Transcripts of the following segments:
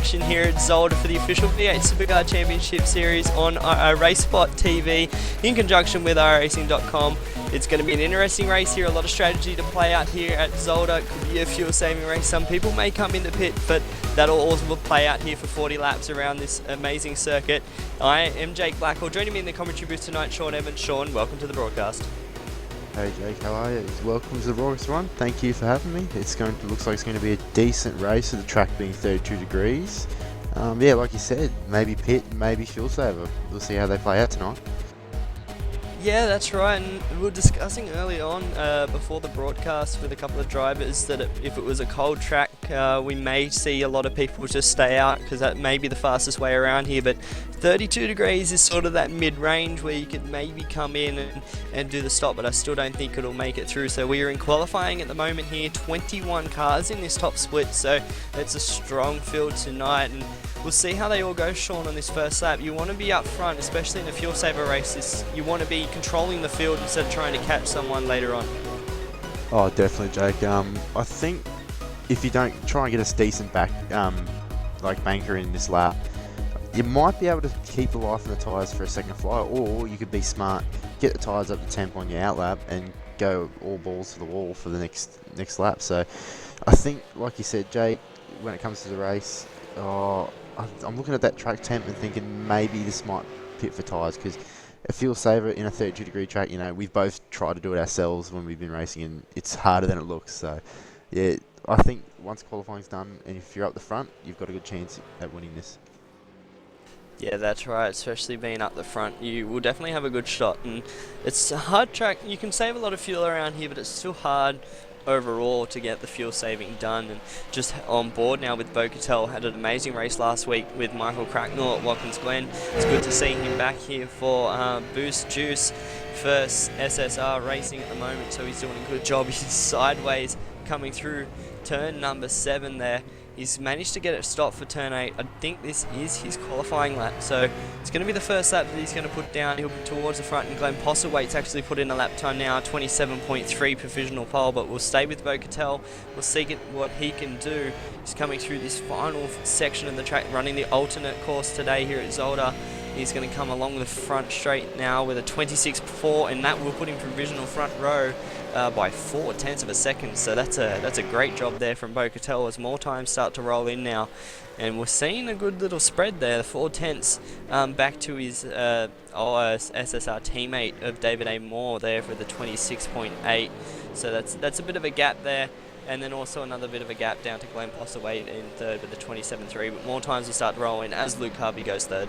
action here at Zolder for the official V8 Supercar Championship Series on RaceSpot TV in conjunction with iRacing.com. It's going to be an interesting race here, a lot of strategy to play out here at Zolder. It could be a fuel saving race. Some people may come in the pit, but that'll also play out here for 40 laps around this amazing circuit. I am Jake Blackwell. Joining me in the commentary booth tonight, Sean Evans. Sean, welcome to the broadcast. Hey Jake, how are you? Welcome to the broadcast run. Thank you for having me. Looks like it's going to be a decent race with the track being 32 degrees. Yeah, like you said, maybe pit, maybe fuel saver. We'll see how they play out tonight. Yeah, that's right, and we were discussing early on before the broadcast with a couple of drivers that if it was a cold track, we may see a lot of people just stay out because that may be the fastest way around here, but 32 degrees is sort of that mid-range where you could maybe come in and do the stop, but I still don't think it'll make it through. So we are in qualifying at the moment here, 21 cars in this top split, so it's a strong field tonight, and we'll see how they all go, Sean, on this first lap. You want to be up front, especially in a fuel saver race. You want to be controlling the field instead of trying to catch someone later on. Oh, definitely, Jake. I think if you don't try and get a decent back, like banker in this lap, you might be able to keep the life in the tyres for a second fly, or you could be smart, get the tyres up to temp on your out lap and go all balls to the wall for the next lap. So I think, like you said, Jake, when it comes to the race, I'm looking at that track temp and thinking maybe this might pit for tyres, because a fuel saver in a 32 degree track, you know, we've both tried to do it ourselves when we've been racing and it's harder than it looks. So yeah, I think once qualifying's done and if you're up the front, you've got a good chance at winning this. Yeah, that's right, especially being up the front. You will definitely have a good shot, and it's a hard track. You can save a lot of fuel around here, but it's still hard overall to get the fuel saving done. And just on board now with Bo Cattell, had an amazing race last week with Michael Cracknell at Watkins Glen. It's good to see him back here for Boost Juice for SSR Racing at the moment, so he's doing a good job. He's sideways coming through turn number 7 there. He's managed to get it stopped for turn 8. I think this is his qualifying lap, so it's going to be the first lap that he's going to put down. He'll be towards the front, and Glenn Postlethwaite's actually put in a lap time now, 27.3 provisional pole, but we'll stay with Bo Cattell. We'll see what he can do. He's coming through this final section of the track, running the alternate course today here at Zolder. He's going to come along the front straight now with a 26.4, and that will put him provisional front row by 0.4 of a second. So that's a great job there from Bo Cattell as more times start to roll in now. And we're seeing a good little spread there, 0.4 back to his SSR teammate of David A. Moore there for the 26.8. So that's a bit of a gap there. And then also another bit of a gap down to Glenn Postlethwaite in third with the 27.3. But more times will start to roll in as Luke Harvey goes third.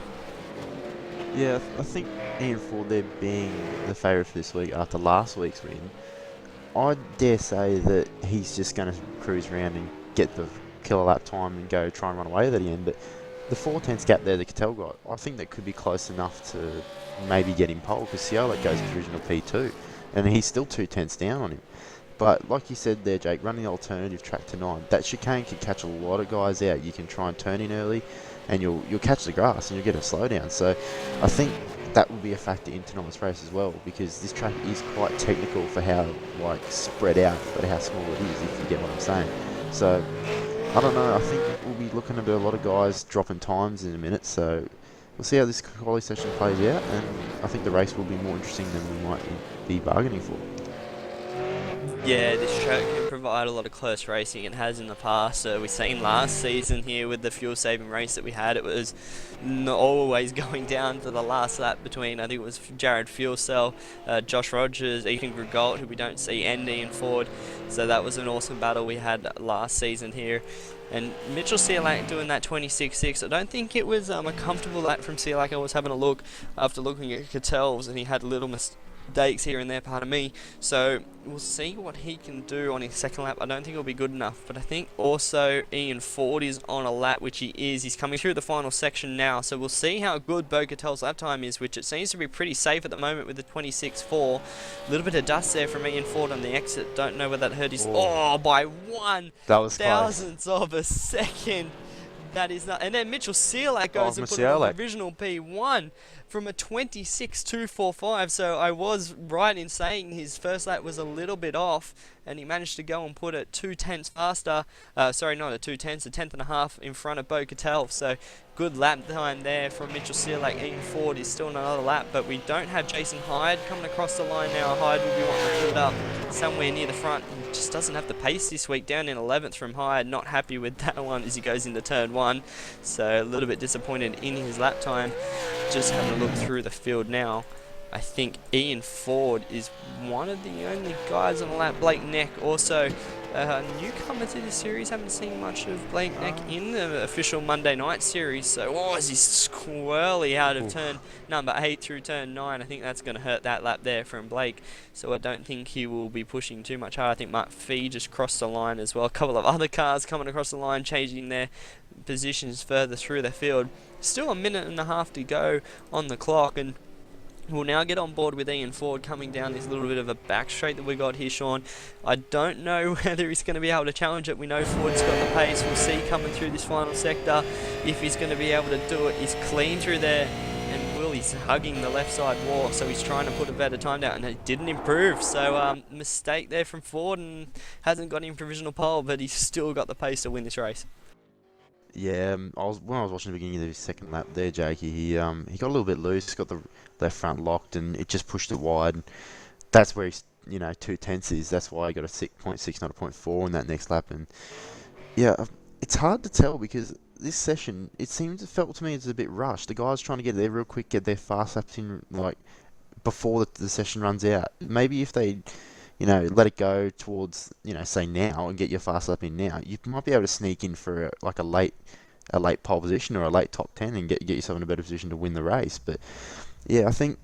Yeah, I think Ian Ford there being the favourite for this week after last week's win, I dare say that he's just going to cruise around and get the killer lap time and go try and run away at the end. But the 0.4 gap there that Cattell got, I think that could be close enough to maybe get him pole, because Seac goes to original P2 and he's still 0.2 down on him. But like you said there, Jake, running the alternative track to 9, that chicane can catch a lot of guys out. You can try and turn in early and you'll catch the grass and you'll get a slowdown. So I think that will be a factor in tonight's race as well, because this track is quite technical for how spread out, but how small it is, if you get what I'm saying. So I don't know, I think we'll be looking at a lot of guys dropping times in a minute, so we'll see how this quality session plays out, and I think the race will be more interesting than we might be bargaining for. Yeah, this track can provide a lot of close racing. It has in the past. We've seen last season here with the fuel-saving race that we had, it was always going down to the last lap between, I think it was Jared Fuelcell, Josh Rogers, Ethan Grigault, who we don't see, and Ian Ford. So that was an awesome battle we had last season here. And Mitchell Seac doing that 26.6. I don't think it was a comfortable lap from Seac. I was having a look after looking at Cattell's, and he had little mistakes here and there, pardon me. So we'll see what he can do on his second lap. I don't think it'll be good enough, but I think also Ian Ford is on a lap, which he is. He's coming through the final section now, so we'll see how good Bo Cattell's lap time is, which it seems to be pretty safe at the moment with the 26.4. A little bit of dust there from Ian Ford on the exit. Don't know whether that hurt his... Oh, by 1/1000th of a second. That is not... And then Mitchell Seac goes and put it on the original P1. from a 26.245, so I was right in saying his first lap was a little bit off, and he managed to go and put it 2/10 faster, sorry, not a 2/10, a tenth and a half in front of Bo Cattell. So good lap time there from Mitchell Seac. Ian Ford is still in another lap, but we don't have Jason Hyde coming across the line now. Hyde will be wanting to put up somewhere near the front. He just doesn't have the pace this week, down in 11th from Hyde. Not happy with that one as he goes into turn 1, so a little bit disappointed in his lap time. Just having a look through the field now, I think Ian Ford is one of the only guys on the lap. Blake Neck also a newcomer to this series. Haven't seen much of Blake Neck in the official Monday night series. So, is he squirrely out of turn number 8 through turn 9. I think that's going to hurt that lap there from Blake. So I don't think he will be pushing too much hard. I think Mark Fee just crossed the line as well. A couple of other cars coming across the line, changing their positions further through the field. Still a minute and a half to go on the clock, and we'll now get on board with Ian Ford coming down this little bit of a back straight that we got here, Sean. I don't know whether he's going to be able to challenge it. We know Ford's got the pace. We'll see coming through this final sector if he's going to be able to do it. He's clean through there, and Willie's hugging the left side wall, so he's trying to put a better time down, and it didn't improve. So mistake there from Ford, and hasn't got him provisional pole, but he's still got the pace to win this race. Yeah, when I was watching the beginning of his second lap there, Jakey, he got a little bit loose, got the left front locked, and it just pushed it wide. That's where he's 2/10 is. That's why he got a 6.6, not a 0.4 in that next lap. And yeah, it's hard to tell because this session, it felt to me it's a bit rushed. The guys trying to get there real quick, get their fast laps in like before the session runs out. Maybe if they let it go towards, say now and get your fast lap in now, you might be able to sneak in for a late pole position or a late top 10 and get yourself in a better position to win the race. But yeah, I think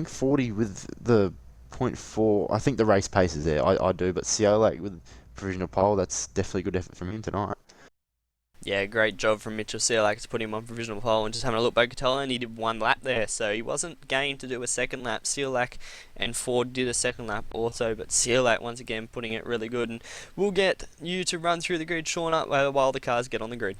40 with the 0.4, I think the race pace is there. I do, but Seac with provisional pole, that's definitely a good effort from him tonight. Yeah, great job from Mitchell Seac to put him on provisional pole. And just having a look, Bo Cattell only did one lap there, so he wasn't game to do a second lap. Seac and Ford did a second lap also, but Seac once again putting it really good. And we'll get you to run through the grid, Sean, up while the cars get on the grid.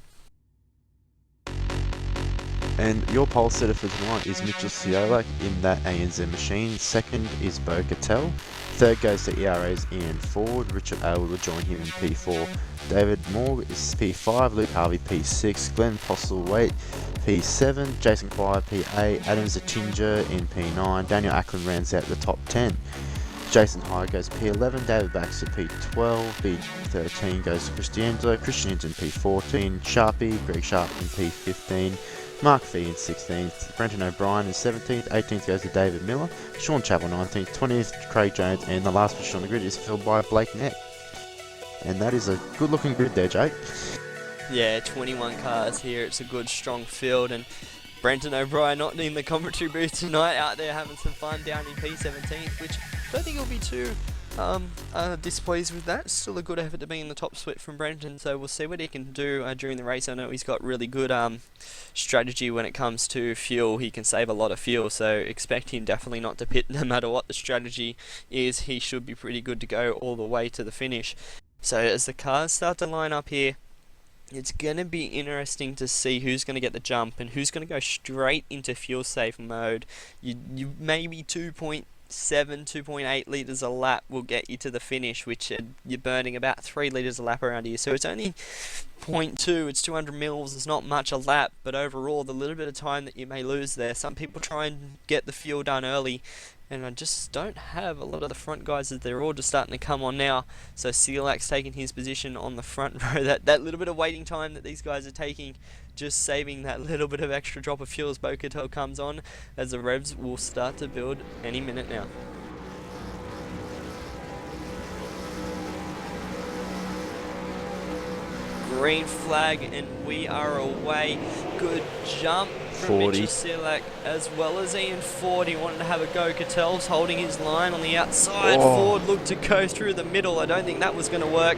And your pole setter for tonight is Mitchell Seac in that ANZ machine. Second is Bo Cattell. Third goes to ERA's Ian Ford. Richard Ale will join him in P4. David Moore is P5. Luke Harvey P6. Glenn Postlewaite P7. Jason Quire P8. Adam Zattinger in P9. Daniel Ackland rounds out the top 10. Jason Hyde goes P11, David Baxter P12, P13 goes to Christianzo, Christiansen P14, Sharpie, Greg Sharp in P15, Mark Fee in 16th, Brenton O'Brien in 17th, 18th goes to David Miller, Sean Chappell 19th, 20th Craig Jones, and the last position on the grid is filled by Blake Neck. And that is a good looking grid there, Jake. Yeah, 21 cars here. It's a good strong field, and Brenton O'Brien not in the commentary booth tonight, out there having some fun down in P17th, which I don't think he'll be too displeased with that. Still a good effort to be in the top split from Brenton, so we'll see what he can do during the race. I know he's got really good strategy when it comes to fuel. He can save a lot of fuel, so expect him definitely not to pit no matter what the strategy is. He should be pretty good to go all the way to the finish. So as the cars start to line up here, it's going to be interesting to see who's going to get the jump and who's going to go straight into fuel safe mode. You maybe 2.7, 2.8 litres a lap will get you to the finish, which you're burning about 3 litres a lap around here. So it's only 0.2, it's 200 mils, it's not much a lap, but overall the little bit of time that you may lose there, some people try and get the fuel done early, and I just don't have a lot of the front guys as they're all just starting to come on now. So Sealac's taking his position on the front row. That little bit of waiting time that these guys are taking, just saving that little bit of extra drop of fuel as Bo Cattell comes on, as the revs will start to build any minute now. Green flag, and we are away. Good jump from Mitchell Seac as well as Ian Ford. He wanted to have a go. Cattell's holding his line on the outside. Ford looked to go through the middle. I don't think that was going to work,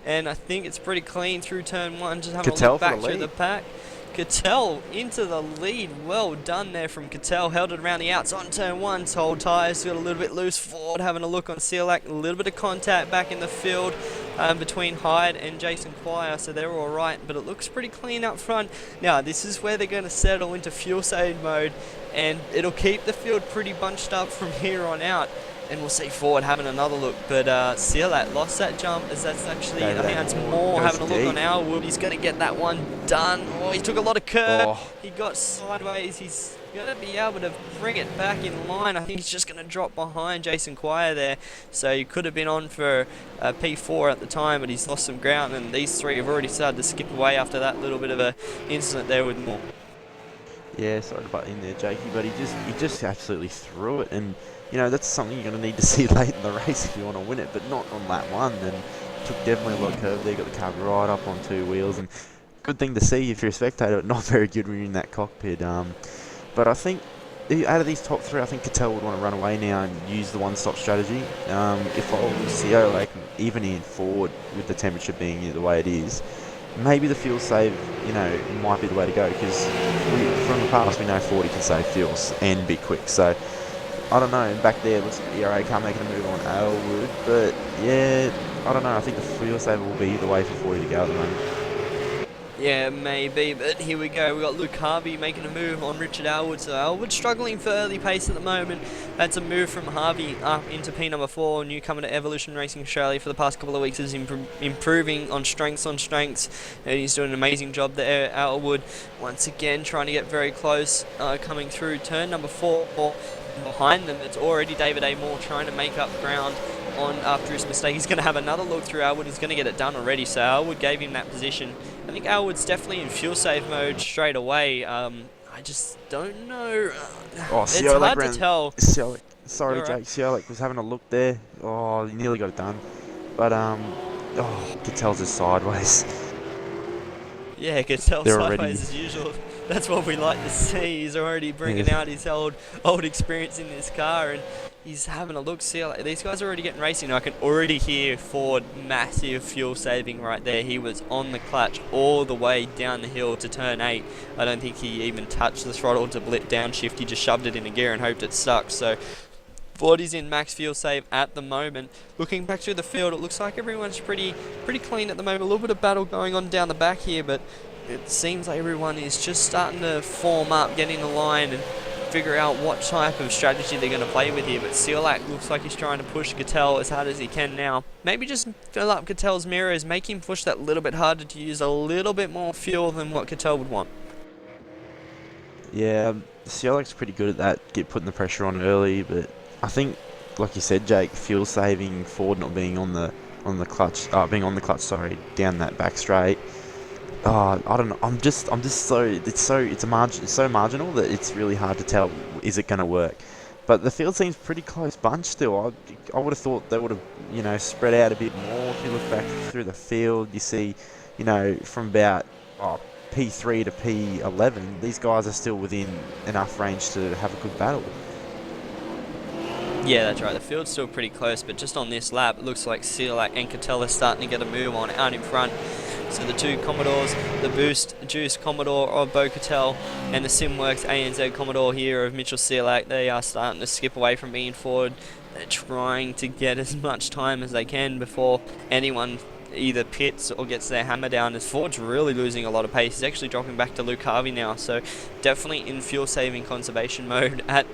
and I think it's pretty clean through turn 1. Just having a look back through the pack. Cattell into the lead. Well done there from Cattell. Held it around the outside on turn 1. Told tyres got a little bit loose. Ford having a look on Seac. A little bit of contact back in the field. between Hyde and Jason Quire, so they're all right, but it looks pretty clean up front. Now, this is where they're going to settle into fuel save mode, and it'll keep the field pretty bunched up from here on out. And we'll see Ford having another look, but Seac lost that jump, as that's actually, I think that's more having a look on Elwood. He's going to get that one done. Oh, he took a lot of curve. He got sideways. He's going to be able to bring it back in line. I think he's just going to drop behind Jason Quire there. So he could have been on for P4 at the time, but he's lost some ground, and these three have already started to skip away after that little bit of a incident there with Moore. Yeah, sorry to butt in there, Jakey, but he just absolutely threw it, and you know that's something you're going to need to see late in the race if you want to win it, but not on lap one. And took definitely a lot of curve there, got the car right up on two wheels, and good thing to see if you're a spectator, but not very good when you're in that cockpit. But I think out of these top three, I think Cattell would want to run away now and use the one-stop strategy. If I was Seac, even in Ford, with the temperature being the way it is, maybe the fuel save, you know, might be the way to go, because from the past we know Ford can save fuels and be quick. So I don't know. Back there, it looks like the ERA can't make a move on Elwood, but yeah, I don't know. I think the fuel saver will be the way for 40 to go at the moment. Yeah, maybe, but here we go. We've got Luke Harvey making a move on Richard Elwood. So Elwood struggling for early pace at the moment. That's a move from Harvey up into P number 4. Newcomer to Evolution Racing Australia for the past couple of weeks is improving on strengths, and he's doing an amazing job there. Elwood once again trying to get very close, coming through turn number 4. Behind them, it's already David A. Moore trying to make up ground after his mistake. He's going to have another look through Elwood. He's going to get it done already, so Elwood gave him that position. I think Elwood's definitely in fuel save mode straight away. I just don't know. It's hard to tell. Sorry, Jake. Seac was having a look there. Oh, he nearly got it done. But, Cattell's just sideways. Yeah, Cattell sideways as usual. That's what we like to see. He's already bringing out his old experience in this car, and he's having a look. See, these guys are already getting racing. I can already hear Ford massive fuel saving right there. He was on the clutch all the way down the hill to turn 8. I don't think he even touched the throttle to blip downshift. He just shoved it in a gear and hoped it stuck. So Ford is in max fuel save at the moment. Looking back through the field, it looks like everyone's pretty clean at the moment. A little bit of battle going on down the back here, but it seems like everyone is just starting to form up, get in the line, and figure out what type of strategy they're going to play with here. But Seac looks like he's trying to push Cattell as hard as he can now. Maybe just fill up Cattell's mirrors, make him push that little bit harder to use a little bit more fuel than what Cattell would want. Yeah, Sealac's pretty good at that, putting the pressure on early, but I think, like you said, Jake, fuel saving, Ford not being on the clutch, down that back straight. I don't know. I'm just so it's so marginal that it's really hard to tell, is it going to work. But the field seems pretty close bunch still. I would have thought they would have, you know, spread out a bit more. If you look back through the field, you see, you know, from about P3 to P11, these guys are still within enough range to have a good battle. Yeah, that's right. The field's still pretty close, but just on this lap, it looks like Seac and Cattell are starting to get a move on out in front. So the two Commodores, the Boost Juice Commodore of Bo Cattell and the Simworks ANZ Commodore here of Mitchell Seac, they are starting to skip away from being forward. They're trying to get as much time as they can before anyone either pits or gets their hammer down, as Ford's really losing a lot of pace. He's actually dropping back to Luke Harvey now, so definitely in fuel saving conservation mode at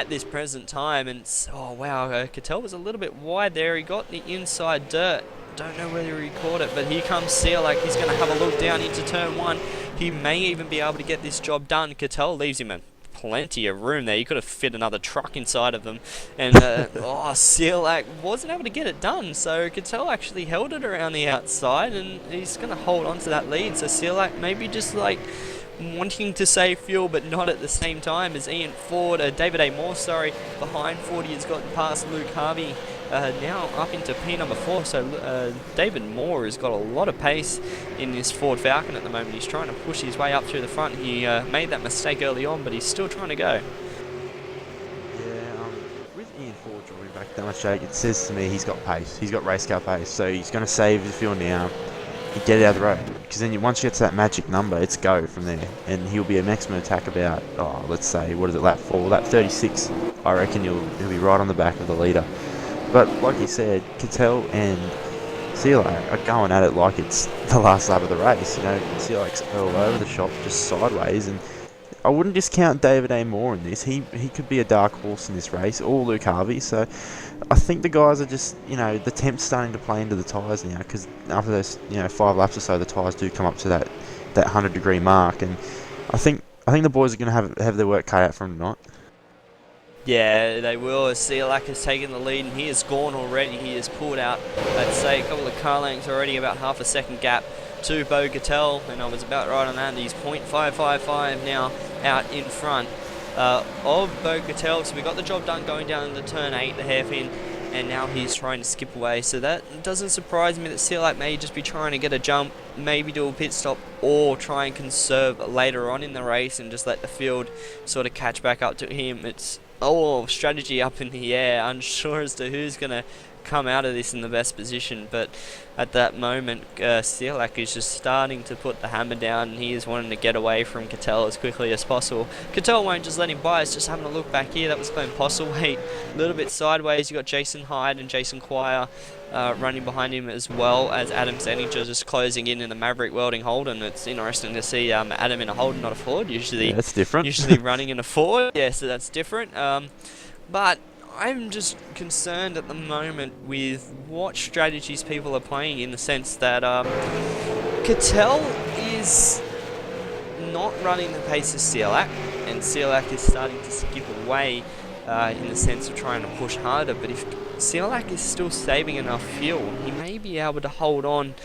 this present time. And oh wow, Cattell was a little bit wide there. He got the inside dirt. Don't know whether he caught it, but here comes Seac. He's going to have a look down into turn 1. He may even be able to get this job done. Cattell leaves him plenty of room there. He could have fit another truck inside of them. And Seac wasn't able to get it done. So Cattell actually held it around the outside, and he's going to hold on to that lead. So Seac maybe just like wanting to save fuel, but not at the same time as David A. Moore, behind 40 has gotten past Luke Harvey. Now up into P number 4, so David Moore has got a lot of pace in this Ford Falcon at the moment. He's trying to push his way up through the front. He made that mistake early on, but he's still trying to go. Yeah, with Ian Ford drawing back that much, Jake, it says to me he's got pace. He's got race car pace, so he's going to save the fuel now. You get it out of the road, because then once you get to that magic number, it's go from there, and he'll be a maximum attack about, let's say, lap 4, lap 36. I reckon he'll be right on the back of the leader. But like you said, Cattell and Seac are going at it like it's the last lap of the race. You know, Sealac's all over the shop, just sideways, and I wouldn't discount David A. Moore in this. He could be a dark horse in this race, or Luke Harvey. So I think the guys are just, you know, the temp's starting to play into the tyres now, because after those, you know, 5 laps or so, the tyres do come up to that 100-degree mark, and I think the boys are going to have their work cut out for them tonight. Yeah, they will. As Seac has taken the lead, and he is gone already. He has pulled out, I'd say, a couple of car lengths already, about half a second gap to Bo Gattel, and I was about right on that. He's 0.555 now out in front of Bo Gattel. So we got the job done going down into turn 8, the hairpin, and now he's trying to skip away. So that doesn't surprise me that Seac may just be trying to get a jump, maybe do a pit stop, or try and conserve later on in the race and just let the field sort of catch back up to him. It's strategy up in the air, unsure as to who's going to come out of this in the best position, but at that moment Seac is just starting to put the hammer down, and he is wanting to get away from Gattel as quickly as possible. Gattel won't just let him by. It's just having a look back here. That was Glenn Postlethwaite a little bit sideways. You got Jason Hyde and Jason Quire running behind him, as well as Adam Zenninger just closing in the Maverick welding Holden. It's interesting to see Adam in a Holden, not a Ford. Usually that's different. Usually running in a Ford. Yeah, so that's different. But I'm just concerned at the moment with what strategies people are playing, in the sense that Gattel is not running the pace of Seac, and Seac is starting to skip away in the sense of trying to push harder. But if Seac is still saving enough fuel, he may be able to hold on,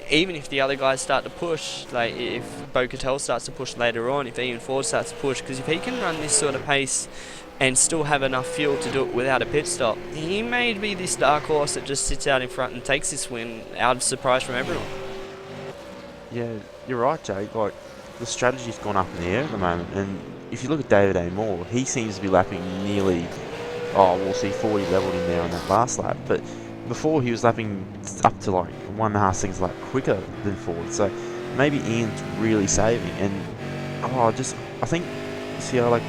even if the other guys start to push, like if Bo Gattel starts to push later on, if Ian Ford starts to push, because if he can run this sort of pace and still have enough fuel to do it without a pit stop, he may be this dark horse that just sits out in front and takes this win out of surprise from everyone. Yeah, you're right, Jake. Like, the strategy's gone up in the air at the moment, and if you look at David A. Moore, he seems to be lapping nearly, we'll see 40 leveled in there on that last lap, but before he was lapping up to like 1.5 seconds lap quicker than Ford, so maybe Ian's really saving, and I think Seac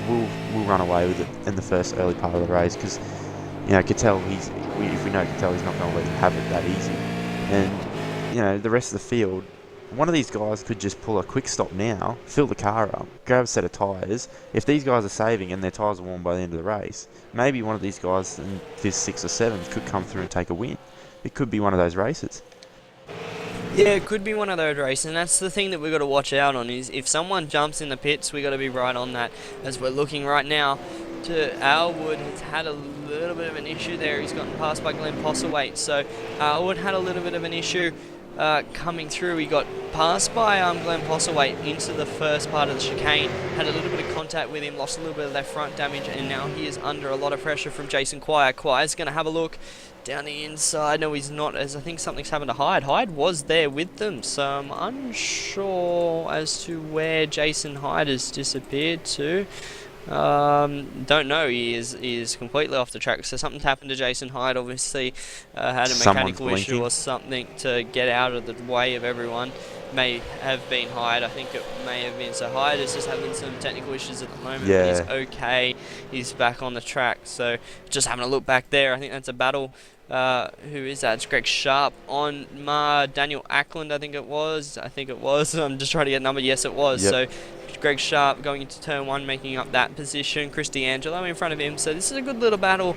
will run away with it in the first early part of the race, because, you know, Gattel, if we know Gattel, he's not going to let him have it that easy. And, you know, the rest of the field, one of these guys could just pull a quick stop now, fill the car up, grab a set of tyres. If these guys are saving and their tyres are warm by the end of the race, maybe one of these guys in 5th, 6th or 7th could come through and take a win. It could be one of those races. Yeah, it could be one of those races, and that's the thing that we've got to watch out on, is if someone jumps in the pits, we've got to be right on that. As we're looking right now to Alwood, has had a little bit of an issue there. He's gotten passed by Glenn Postlethwaite, so Alwood had a little bit of an issue coming through. He got passed by Glenn Postlethwaite into the first part of the chicane, had a little bit of contact with him, lost a little bit of left front damage, and now he is under a lot of pressure from Jason Quire. Quire's going to have a look down the inside. No, he's not, as I think something's happened to Hyde. Hyde was there with them, so I'm unsure as to where Jason Hyde has disappeared to. Don't know. He is completely off the track. So something's happened to Jason Hyde. Obviously, had a mechanical issue or something to get out of the way of everyone. May have been Hyde. I think it may have been. So Hyde is just having some technical issues at the moment. Yeah. But he's okay. He's back on the track. So just having a look back there. I think that's a battle. Who is that? It's Greg Sharp on Daniel Ackland, I think it was. I'm just trying to get a number. Yes, it was. Yep. So Greg Sharp going into turn 1, making up that position. Chris D'Angelo in front of him. So this is a good little battle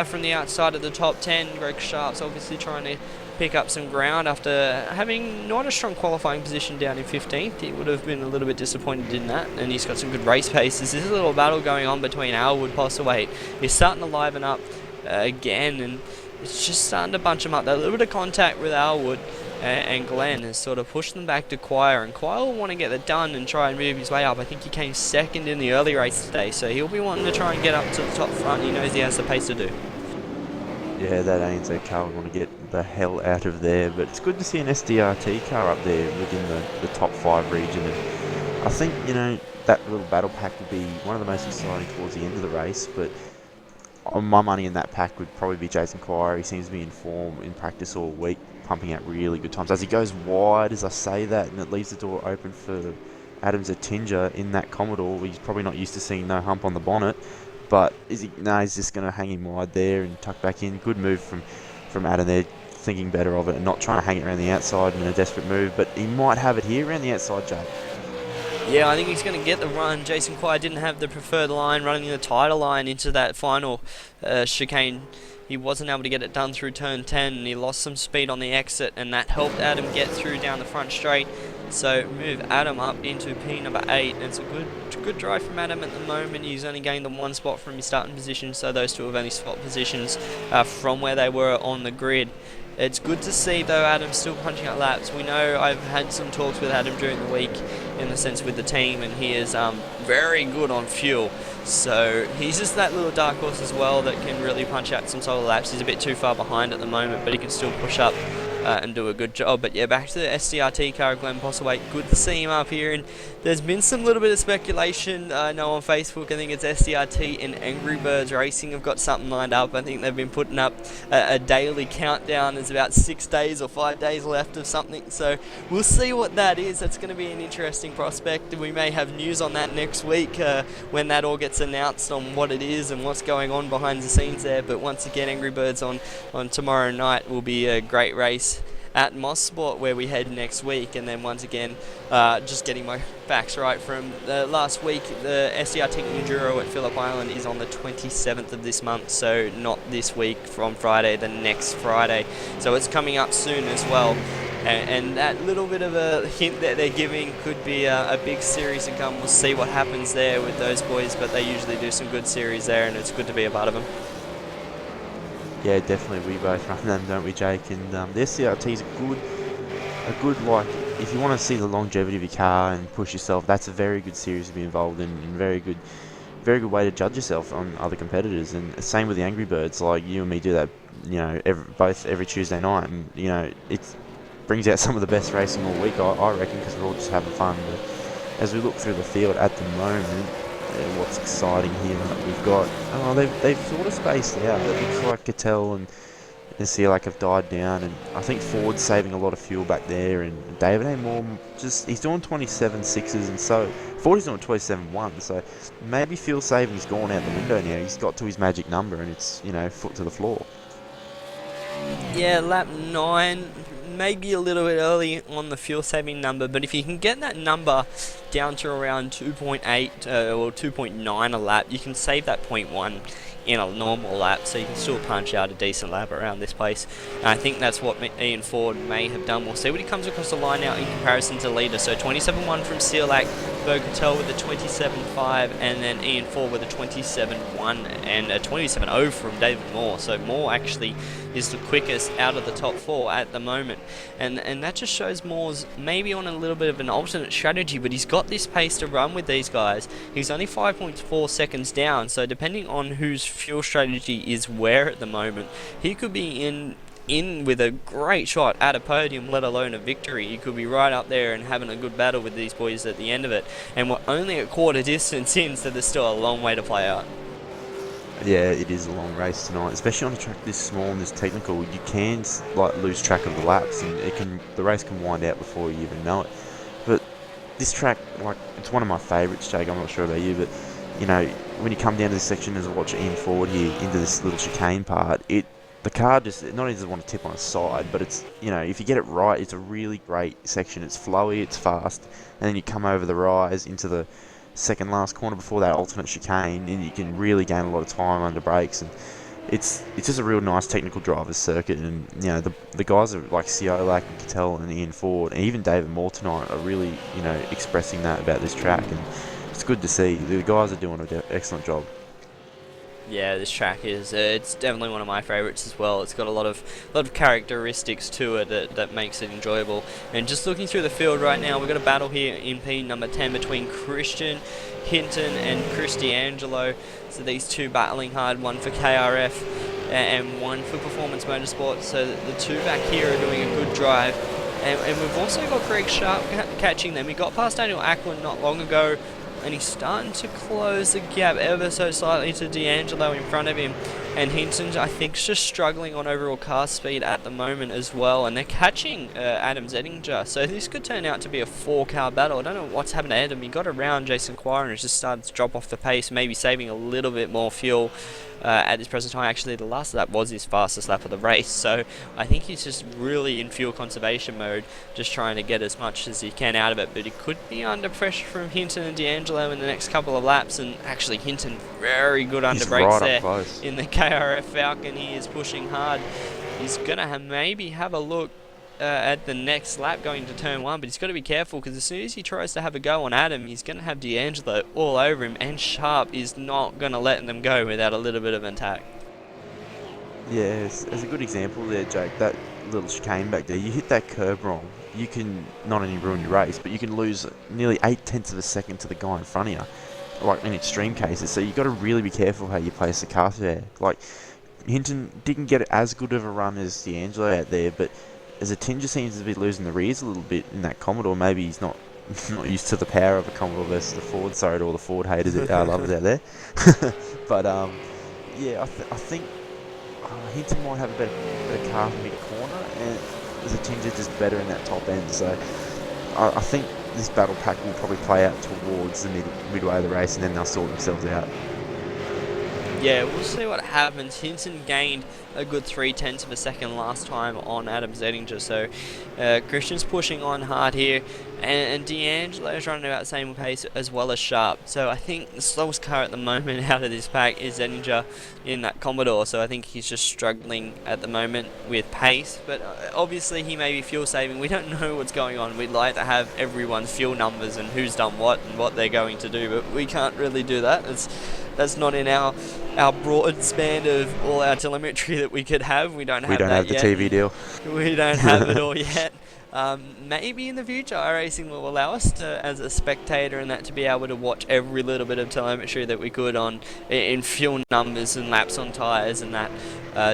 from the outside of the top 10. Greg Sharp's obviously trying to pick up some ground after having not a strong qualifying position down in 15th. He would have been a little bit disappointed in that, and he's got some good race paces. There's a little battle going on between Alwood, Postlethwaite. He's starting to liven up again, and it's just starting to bunch them up. That little bit of contact with Alwood and Glenn has sort of pushed them back to Quire, and Quire will want to get it done and try and move his way up. I think he came second in the early race today, so he'll be wanting to try and get up to the top front. He knows he has the pace to do. Yeah, that ANZ car would want to get the hell out of there, but it's good to see an SDRT car up there within the top 5 region. And I think, you know, that little battle pack will be one of the most exciting towards the end of the race, but on my money in that pack would probably be Jason Quire. He seems to be in form in practice all week, pumping out really good times. As he goes wide, as I say that, and it leaves the door open for Adam Zettinger in that Commodore. He's probably not used to seeing no hump on the bonnet, but he's just going to hang him wide there and tuck back in. Good move from Adam there. thinking better of it and not trying to hang it around the outside in a desperate move, but he might have it here around the outside, Jake. Yeah, I think he's going to get the run. Jason Quire didn't have the preferred line, running the tighter line into that final chicane. He wasn't able to get it done through turn 10, and he lost some speed on the exit, and that helped Adam get through down the front straight. So move Adam up into P number 8, and it's a good drive from Adam at the moment. He's only gained on 1 spot from his starting position, so those two have only swapped positions from where they were on the grid. It's good to see, though, Adam still punching out laps. We know I've had some talks with Adam during the week, in the sense with the team, and he is very good on fuel. So he's just that little dark horse as well that can really punch out some solo laps. He's a bit too far behind at the moment, but he can still push up and do a good job. But yeah, back to the SDRT car, Glenn Postlethwaite. Good to see him up here, and there's been some little bit of speculation. I know on Facebook, I think it's SDRT and Angry Birds Racing have got something lined up. I think they've been putting up a daily countdown. There's about 6 days or 5 days left of something, so we'll see what that is. That's going to be an interesting prospect. We may have news on that next week when that all gets announced on what it is and what's going on behind the scenes there. But once again, Angry Birds on tomorrow night will be a great race at Motorsport, where we head next week. And then once again, just getting my facts right from last week, the SDRT Enduro at Phillip Island is on the 27th of this month, so not this week from Friday, the next Friday. So it's coming up soon as well. And that little bit of a hint that they're giving could be a big series to come. We'll see what happens there with those boys, but they usually do some good series there, and it's good to be a part of them. Yeah, definitely. We both run them, don't we, Jake? And the SCRT is a good, like, if you want to see the longevity of your car and push yourself, that's a very good series to be involved in, and very good way to judge yourself on other competitors. And same with the Angry Birds, like you and me do that, you know, every Tuesday night, and you know, it brings out some of the best racing all week, I reckon, because we're all just having fun. But as we look through the field at the moment, what's exciting here, we've got, they've sort of spaced out. It looks like Cattell and Seac have died down, and I think Ford's saving a lot of fuel back there, and David A. Moore, he's doing 27.6s, and so Ford is doing 27.1, so maybe fuel saving's gone out the window now. He's got to his magic number, and it's, you know, foot to the floor. Yeah, lap 9, maybe a little bit early on the fuel saving number, but if you can get that number down to around 2.8 or 2.9 a lap, you can save that 0.1 in a normal lap, so you can still punch out a decent lap around this place. And I think that's what Ian Ford may have done. We'll see what he comes across the line now in comparison to leader. So 27.1 from Seac, Bo Cattell with a 27.5, and then Ian Ford with a 27.1 and a 27.0 from David Moore. So Moore actually is the quickest out of the top 4 at the moment, and that just shows Moore's maybe on a little bit of an alternate strategy, but he's got this pace to run with these guys. He's only 5.4 seconds down, so depending on whose fuel strategy is where at the moment, he could be in with a great shot at a podium, let alone a victory. He could be right up there and having a good battle with these boys at the end of it, and we're only a quarter distance in, so there's still a long way to play out. Yeah, it is a long race tonight, especially on a track this small and this technical. You can like lose track of the laps, and the race can wind out before you even know it. But this track, like, it's one of my favourites, Jake. I'm not sure about you, but you know, when you come down to this section as I watch Ian Ford here into this little chicane part, the car just not only does it want to tip on its side, but it's, you know, if you get it right, it's a really great section. It's flowy, it's fast, and then you come over the rise into the second last corner before that alternate chicane, and you can really gain a lot of time under brakes, and it's just a real nice technical driver's circuit. And you know, the guys are like Seac and Cattell and Ian Ford and even David Moore tonight are really, you know, expressing that about this track, and it's good to see. The guys are doing an excellent job. Yeah, this track is it's definitely one of my favourites as well. It's got a lot of characteristics to it that makes it enjoyable. And just looking through the field right now, we've got a battle here in P number 10 between Christian Hinton and Christy Angelo. So these two battling hard, one for KRF and one for Performance Motorsport. So the two back here are doing a good drive. And we've also got Greg Sharp catching them. He got past Daniel Ackland not long ago, and he's starting to close the gap ever so slightly to D'Angelo in front of him. And Hinton, I think, is just struggling on overall car speed at the moment as well, and they're catching Adam Zettinger, so this could turn out to be a 4-car battle. I don't know what's happened to Adam. He got around Jason Quire and has just started to drop off the pace, maybe saving a little bit more fuel at this present time. Actually, the last lap was his fastest lap of the race, so I think he's just really in fuel conservation mode, just trying to get as much as he can out of it. But he could be under pressure from Hinton and D'Angelo in the next couple of laps, and actually Hinton very good under brakes there in the KRF Falcon. He is pushing hard. He's gonna maybe have a look at the next lap going to turn 1, but he's got to be careful, because as soon as he tries to have a go on Adam, he's going to have D'Angelo all over him, and Sharp is not going to let them go without a little bit of attack. Yeah, as a good example there, Jake, that little chicane back there, you hit that curb wrong, you can not only ruin your race, but you can lose nearly 0.8 of a second to the guy in front of you, like in extreme cases. So you've got to really be careful how you place the car there. Like, Hinton didn't get as good of a run as D'Angelo out there, but as Zettinger seems to be losing the rears a little bit in that Commodore, maybe he's not used to the power of a Commodore versus the Ford. Sorry to all the Ford haters, lovers out there. But yeah, I think Hinton might have a better car from mid-corner, and Zettinger just better in that top end. So I think this battle pack will probably play out towards the midway of the race, and then they'll sort themselves out. Yeah, we'll see what happens. Hinton gained a good 0.3 of a second last time on Adam Zettinger, so Christian's pushing on hard here, and D'Angelo's running about the same pace as well as Sharp. So I think the slowest car at the moment out of this pack is Zettinger in that Commodore, so I think he's just struggling at the moment with pace, but obviously he may be fuel saving. We don't know what's going on. We'd like to have everyone's fuel numbers and who's done what and what they're going to do, but we can't really do that. That's not in our broad span of all our telemetry that we could have. We don't have the yet. TV deal. We don't have it all yet. Maybe in the future iRacing will allow us to, as a spectator and that, to be able to watch every little bit of telemetry that we could in fuel numbers and laps on tyres and that,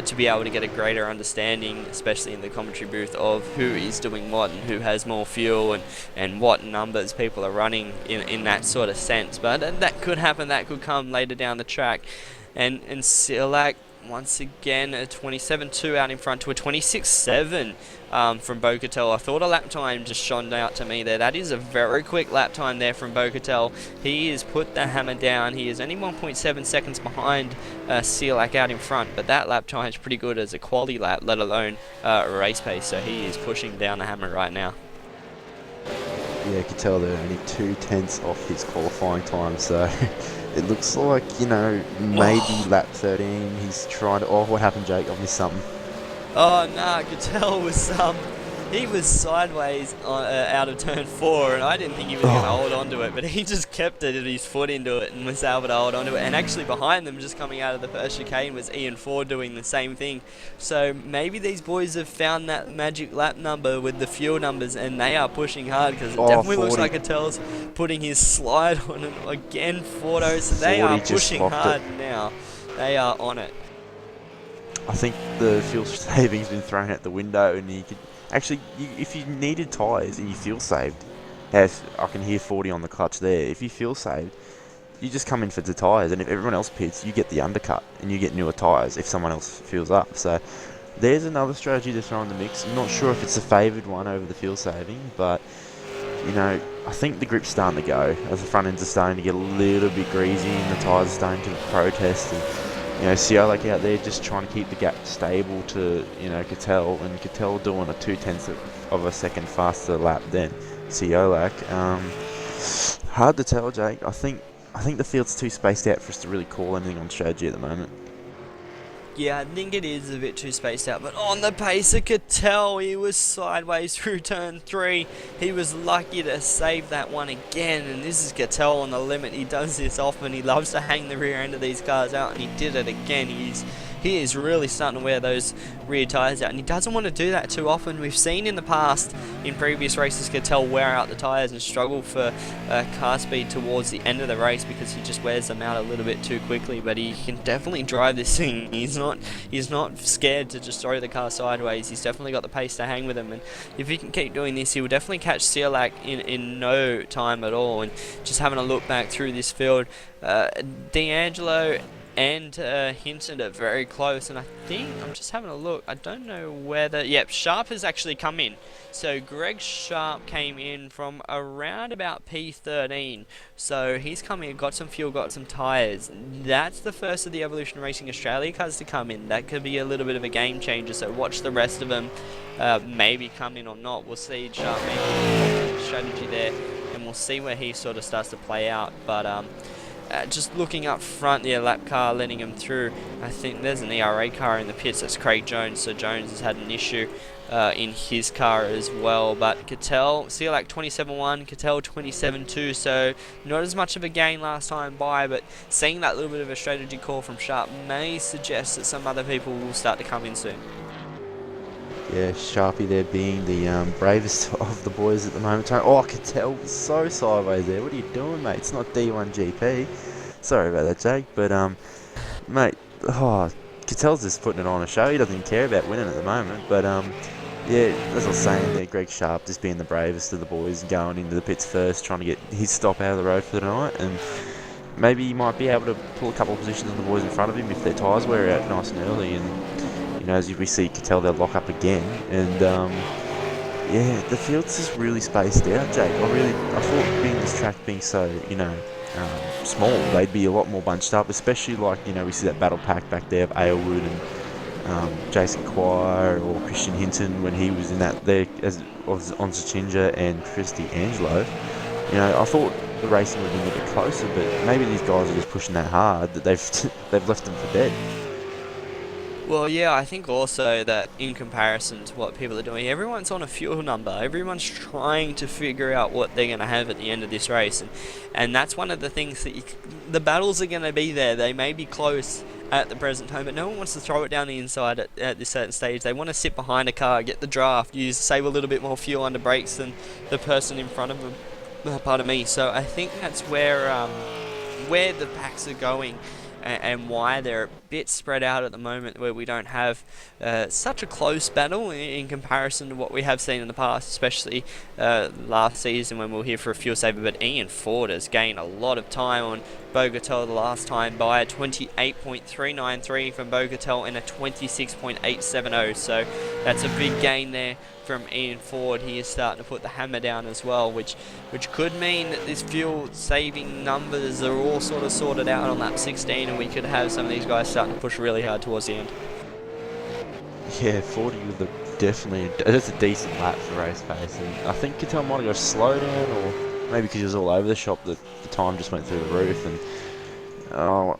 to be able to get a greater understanding, especially in the commentary booth, of who is doing what and who has more fuel and what numbers people are running in that sort of sense. But that could happen, that could come later down the track. And Seac, once again, a 27.2 out in front to a 26.7 from Bocatel. I thought a lap time just shone out to me there. That is a very quick lap time there from Bocatel. He has put the hammer down. He is only 1.7 seconds behind Seac out in front, but that lap time is pretty good as a quality lap, let alone race pace. So he is pushing down the hammer right now. Yeah, you can tell they're only 0.2 off his qualifying time, so it looks like, maybe lap 13, he's trying to... Oh, what happened, Jake? I missed something. Oh, nah, Cattell was he was sideways out of turn 4, and I didn't think he was going to hold on to it, but he just kept it at his foot into it and was able to hold on to it. And actually behind them, just coming out of the first chicane, was Ian Ford doing the same thing. So maybe these boys have found that magic lap number with the fuel numbers, and they are pushing hard, because it definitely 40. Looks like Cattell's putting his slide on it again, Fordo. So they are pushing hard now. They are on it. I think the fuel saving's been thrown out the window, and you could... Actually, if you needed tyres and you fuel saved, as I can hear 40 on the clutch there, if you fuel saved, you just come in for the tyres, and if everyone else pits, you get the undercut, and you get newer tyres if someone else fuels up. So there's another strategy to throw in the mix. I'm not sure if it's the favoured one over the fuel saving, but, I think the grip's starting to go, as the front ends are starting to get a little bit greasy, and the tyres are starting to protest, and Seac out there just trying to keep the gap stable to, Cattell, and Cattell doing a 0.2 of a second faster lap than Seac. Hard to tell, Jake. I think the field's too spaced out for us to really call anything on strategy at the moment. Yeah, I think it is a bit too spaced out, but on the pace of Cattell, he was sideways through turn 3. He was lucky to save that one again, and this is Cattell on the limit. He does this often. He loves to hang the rear end of these cars out, and he did it again. He is really starting to wear those rear tyres out, and he doesn't want to do that too often. We've seen in the past, in previous races, Cattell wear out the tyres and struggle for car speed towards the end of the race, because he just wears them out a little bit too quickly. But he can definitely drive this thing. He's not scared to just throw the car sideways. He's definitely got the pace to hang with him, and if he can keep doing this, he will definitely catch Seac in no time at all. And just having a look back through this field, D'Angelo and Hinton are very close, and I think, I'm just having a look, I don't know whether, yep, Sharp has actually come in. So Greg Sharp came in from around about P13, so he's come in, got some fuel, got some tyres. That's the first of the Evolution Racing Australia cars to come in. That could be a little bit of a game changer, so watch the rest of them maybe come in or not. We'll see Sharp maybe strategy there, and we'll see where he sort of starts to play out, but just looking up front, the lap car letting him through. I think there's an ERA car in the pits. That's Craig Jones. So Jones has had an issue in his car as well. But Cattell, Seac 27.1, Cattell 27.2. So not as much of a gain last time by, but seeing that little bit of a strategy call from Sharp may suggest that some other people will start to come in soon. Yeah, Sharpie there being the bravest of the boys at the moment. Oh, Cattell was so sideways there. What are you doing, mate? It's not D1 GP. Sorry about that, Jake. But, mate, Cattell's just putting it on a show. He doesn't even care about winning at the moment. But, yeah, as I was saying there, Greg Sharp just being the bravest of the boys and going into the pits first, trying to get his stop out of the road for the night. And maybe he might be able to pull a couple of positions on the boys in front of him if their tyres wear out nice and early. And you know, as we see Cattell, they'll lock up again, and yeah, the field's just really spaced out, Jake. I thought being this track being so, you know, small, they'd be a lot more bunched up, especially like, you know, we see that battle pack back there of Aylwood and Jason Quire or Christian Hinton when he was in that there as was on Zachinja and Christy Angelo. You know, I thought the racing would have been a little bit closer, but maybe these guys are just pushing that hard that they've left them for dead. Well, yeah, I think also that in comparison to what people are doing, everyone's on a fuel number. Everyone's trying to figure out what they're going to have at the end of this race. And that's one of the things that the battles are going to be there. They may be close at the present time, but no one wants to throw it down the inside at this certain stage. They want to sit behind a car, get the draft, save a little bit more fuel under brakes than the person in front of them. Pardon me. So I think that's where the packs are going. And why they're a bit spread out at the moment, where we don't have such a close battle in comparison to what we have seen in the past, especially last season when we were here for a fuel saver. But Ian Ford has gained a lot of time on Bogatel the last time by a 28.393 from Bogatel and a 26.870. So that's a big gain there from Ian Ford. He is starting to put the hammer down as well, which could mean that this fuel saving numbers are all sort of sorted out on lap 16, and we could have some of these guys starting to push really hard towards the end. Yeah, 40 with definitely, that's a decent lap for race pace, and I think Cattell might have got a slow down, or maybe because he was all over the shop, the time just went through the roof. And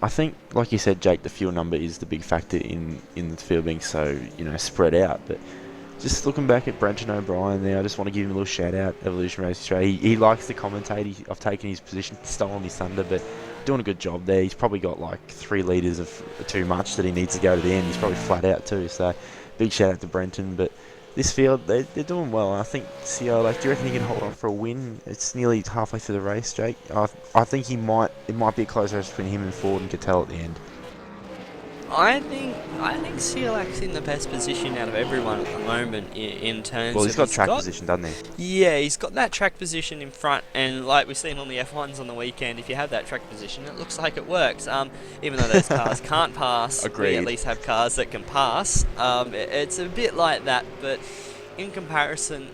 I think, like you said, Jake, the fuel number is the big factor in the field being so, you know, spread out. But just looking back at Brenton O'Brien there, I just want to give him a little shout out, Evolution Racing Australia. He likes to commentate. I've taken his position, stolen his thunder, but doing a good job there. He's probably got like 3 litres of too much that he needs to go to the end. He's probably flat out too, so big shout out to Brenton. But this field, they're doing well. I think CO, do you reckon he can hold on for a win? It's nearly halfway through the race, Jake. I think it might be a close race between him and Ford and Cattell at the end. I think Sealac's in the best position out of everyone at the moment in terms. Well, he's got track position, doesn't he? Yeah, he's got that track position in front, and like we've seen on the F1s on the weekend, if you have that track position, it looks like it works. Even though those cars can't pass, we at least have cars that can pass. It's a bit like that, but in comparison,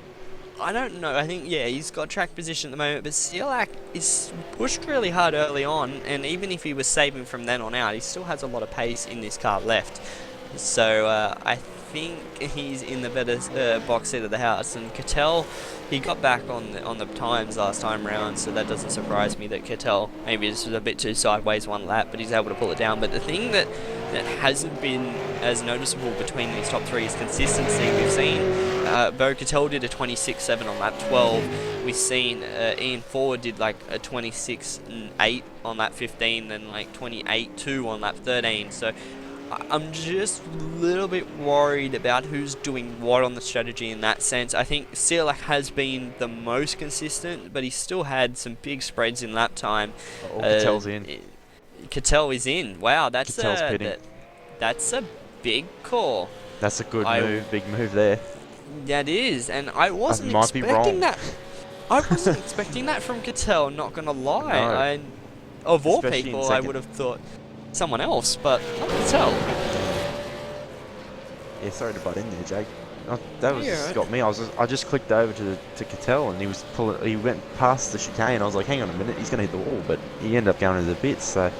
I don't know. I think, yeah, he's got track position at the moment, but Seac is pushed really hard early on, and even if he was saving from then on out, he still has a lot of pace in this car left. So I think he's in the better box seat of the house. And Cattell, he got back on the times last time round, so that doesn't surprise me that Cattell maybe is a bit too sideways one lap, but he's able to pull it down. But the thing that hasn't been as noticeable between these top three is consistency. We've seen Bo Cattell did a 26.7 on lap 12. We've seen Ian Ford did like a 26.8 on lap 15, then like 28.2 on lap 13. So I'm just a little bit worried about who's doing what on the strategy in that sense. I think Seac has been the most consistent, but he's still had some big spreads in lap time. Cattell's in. Cattell is in. Wow, that's a big call. That's a good move, big move there. That is, and I wasn't expecting that. I wasn't expecting that from Cattell, not gonna lie. No. Of all Especially people, I would have thought. someone else, but not Cattell. Yeah, sorry to butt in there, Jake. That was Yeah, just right. got me. I just clicked over to Cattell, and he was pulling. He went past the chicane. I was like, hang on a minute, he's going to hit the wall, but he ended up going to the bits. So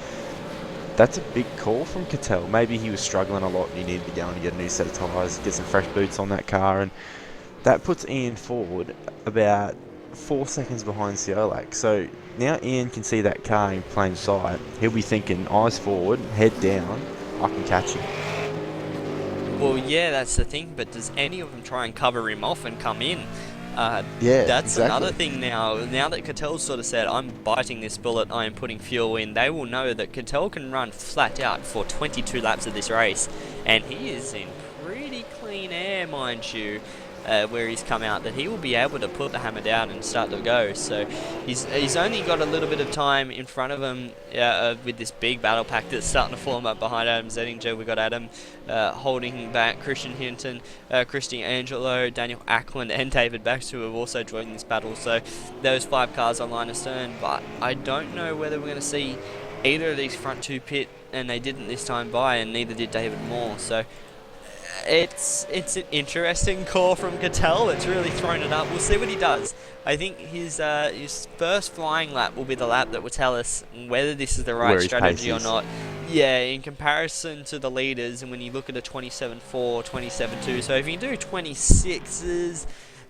that's a big call from Cattell. Maybe he was struggling a lot, and he needed to go and get a new set of tyres, get some fresh boots on that car, and that puts Ian Ford about 4 seconds behind Seac. So now Ian can see that car in plain sight. He'll be thinking, eyes forward, head down, I can catch him. Well, yeah, that's the thing, but does any of them try and cover him off and come in? Yeah, That's another exactly. thing now. Now that Cattell's sort of said, I'm biting this bullet, I am putting fuel in, they will know that Cattell can run flat out for 22 laps of this race, and he is in pretty clean air, mind you. Where he's come out, that he will be able to put the hammer down and start to go. So he's only got a little bit of time in front of him with this big battle pack that's starting to form up behind Adam Zettinger. We got Adam holding back Christian Hinton, Christy Angelo, Daniel Ackland, and David Bax, who have also joined this battle. So those 5 cars on line astern, but I don't know whether we're going to see either of these front 2 pit, and they didn't this time by, and neither did David Moore. So it's an interesting call from Cattell. It's really thrown it up. We'll see what he does. I think his first flying lap will be the lap that will tell us whether this is the right Where his pace strategy or is. not. Yeah, in comparison to the leaders, and when you look at a 27.4, 27.2, so if you do 26s,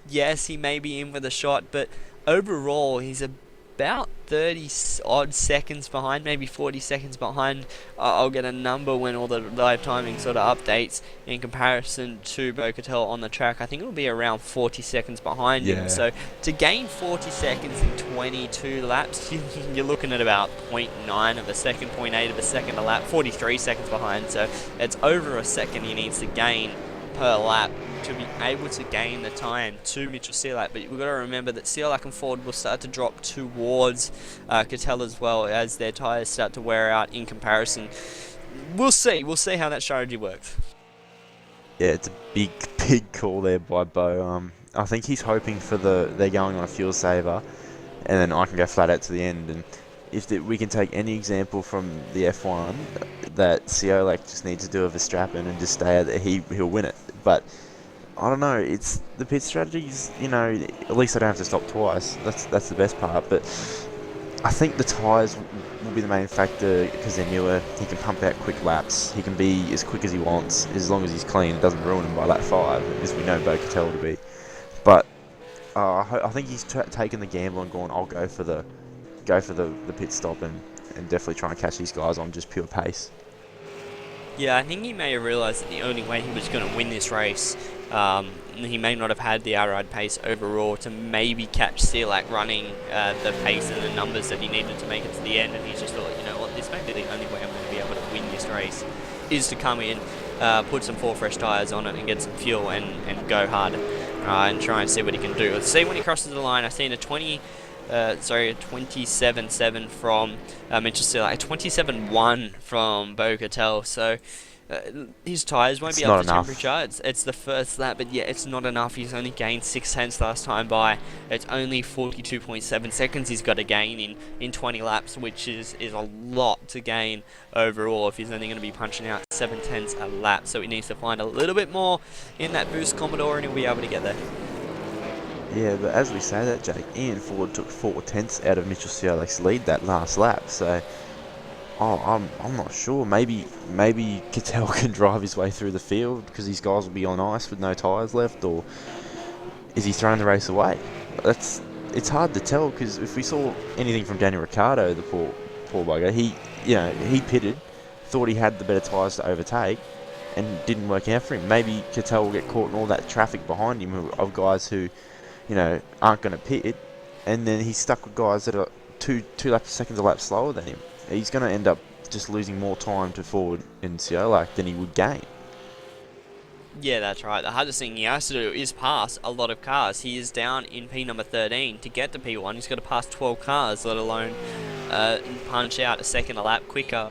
yes, he may be in with a shot, but overall, he's about 30 odd seconds behind, maybe 40 seconds behind. I'll get a number when all the live timing sort of updates in comparison to Bo Cattell on the track. I think it'll be around 40 seconds behind him. Yeah. So to gain 40 seconds in 22 laps, you're looking at about 0.9 of a second, 0.8 of a second a lap, 43 seconds behind. So it's over a second he needs to gain per lap to be able to gain the time to Mitchell Seac. But we've got to remember that Seac and Ford will start to drop towards Cattell as well as their tyres start to wear out in comparison. We'll see how that strategy works. Yeah, it's a big call there by Bo. I think he's hoping for they're going on a fuel saver, and then I can go flat out to the end. And if we can take any example from the F1, that Seac just needs to do a Verstappen and just stay out there, he'll win it. But I don't know. It's the pit strategies. At least I don't have to stop twice. That's the best part. But I think the tyres will be the main factor because they're newer. He can pump out quick laps. He can be as quick as he wants as long as he's clean. It doesn't ruin him by lap 5, as we know Bo Cattell to be. But I think he's taken the gamble and gone, I'll go for the pit stop and definitely try and catch these guys on just pure pace. Yeah, I think he may have realised that the only way he was going to win this race, he may not have had the outright pace overall to maybe catch Seac running the pace and the numbers that he needed to make it to the end, and he's just thought, you know what, this may be the only way I'm going to be able to win this race, is to come in, put some 4 fresh tyres on it and get some fuel and go hard and try and see what he can do. Let's see when he crosses the line. I've seen a 27.7 from Mitchell Seac, 27.1 from Bo Cattell. So his tyres won't It's be not up to enough. temperature. It's the first lap, but yeah, it's not enough. He's only gained 6 tenths last time by. It's only 42.7 seconds he's got to gain in 20 laps, which is a lot to gain overall if he's only going to be punching out 7 tenths a lap. So he needs to find a little bit more in that boost Commodore, and he'll be able to get there. Yeah, but as we say that, Jake, Ian Ford took 4 tenths out of Mitchell Sealac's lead that last lap. So, I'm not sure. Maybe Cattell can drive his way through the field because these guys will be on ice with no tyres left, or is he throwing the race away? It's hard to tell because if we saw anything from Daniel Ricciardo, the poor bugger, he pitted, thought he had the better tyres to overtake, and didn't work out for him. Maybe Cattell will get caught in all that traffic behind him of guys who aren't going to pit, and then he's stuck with guys that are two seconds a lap slower than him. He's going to end up just losing more time to Ford and Seac than he would gain. Yeah, that's right. The hardest thing he has to do is pass a lot of cars. He is down in P number 13. To get to P1, he's got to pass 12 cars, let alone punch out a second a lap quicker.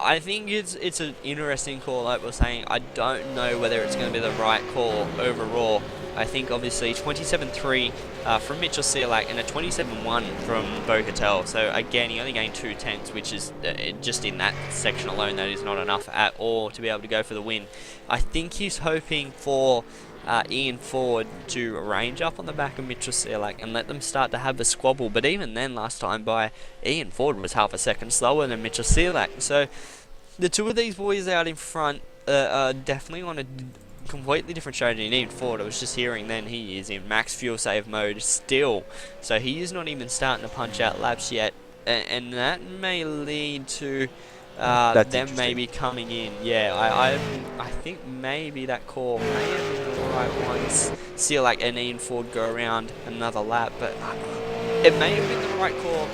I think it's an interesting call, like we're saying. I don't know whether it's going to be the right call overall. I think obviously 27.3 from Mitchell Seac and a 27.1 from Bo Cattell. So again, he only gained 2/10, which is just in that section alone, that is not enough at all to be able to go for the win. I think he's hoping for Ian Ford to range up on the back of Mitchell Seac and let them start to have a squabble. But even then, last time by, Ian Ford was half a second slower than Mitchell Seac. So the two of these boys out in front are definitely on a completely different strategy. And Ian Ford, I was just hearing then, he is in max fuel save mode still. So he is not even starting to punch out laps yet. And that may lead to them maybe coming in. Yeah, I think maybe that call may have been the right one. Seac and Ian Ford go around another lap, but it may have been the right call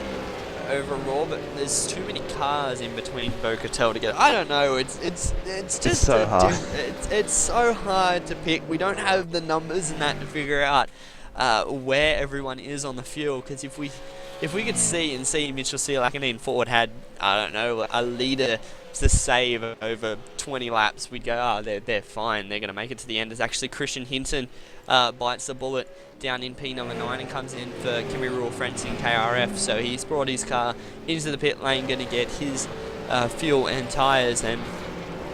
overall. But there's too many cars in between Bo Cattell to get. I don't know. It's just so hard. It's so hard to pick. We don't have the numbers and that to figure out where everyone is on the field, because if we could see Mitchell Seac and Ian Ford had, I don't know, a leader to save over 20 laps, we'd go, oh, they're fine, they're going to make it to the end. As actually Christian Hinton bites the bullet down in P number 9 and comes in for Kimmy Rule Fencing KRF. So he's brought his car into the pit lane, going to get his fuel and tyres, and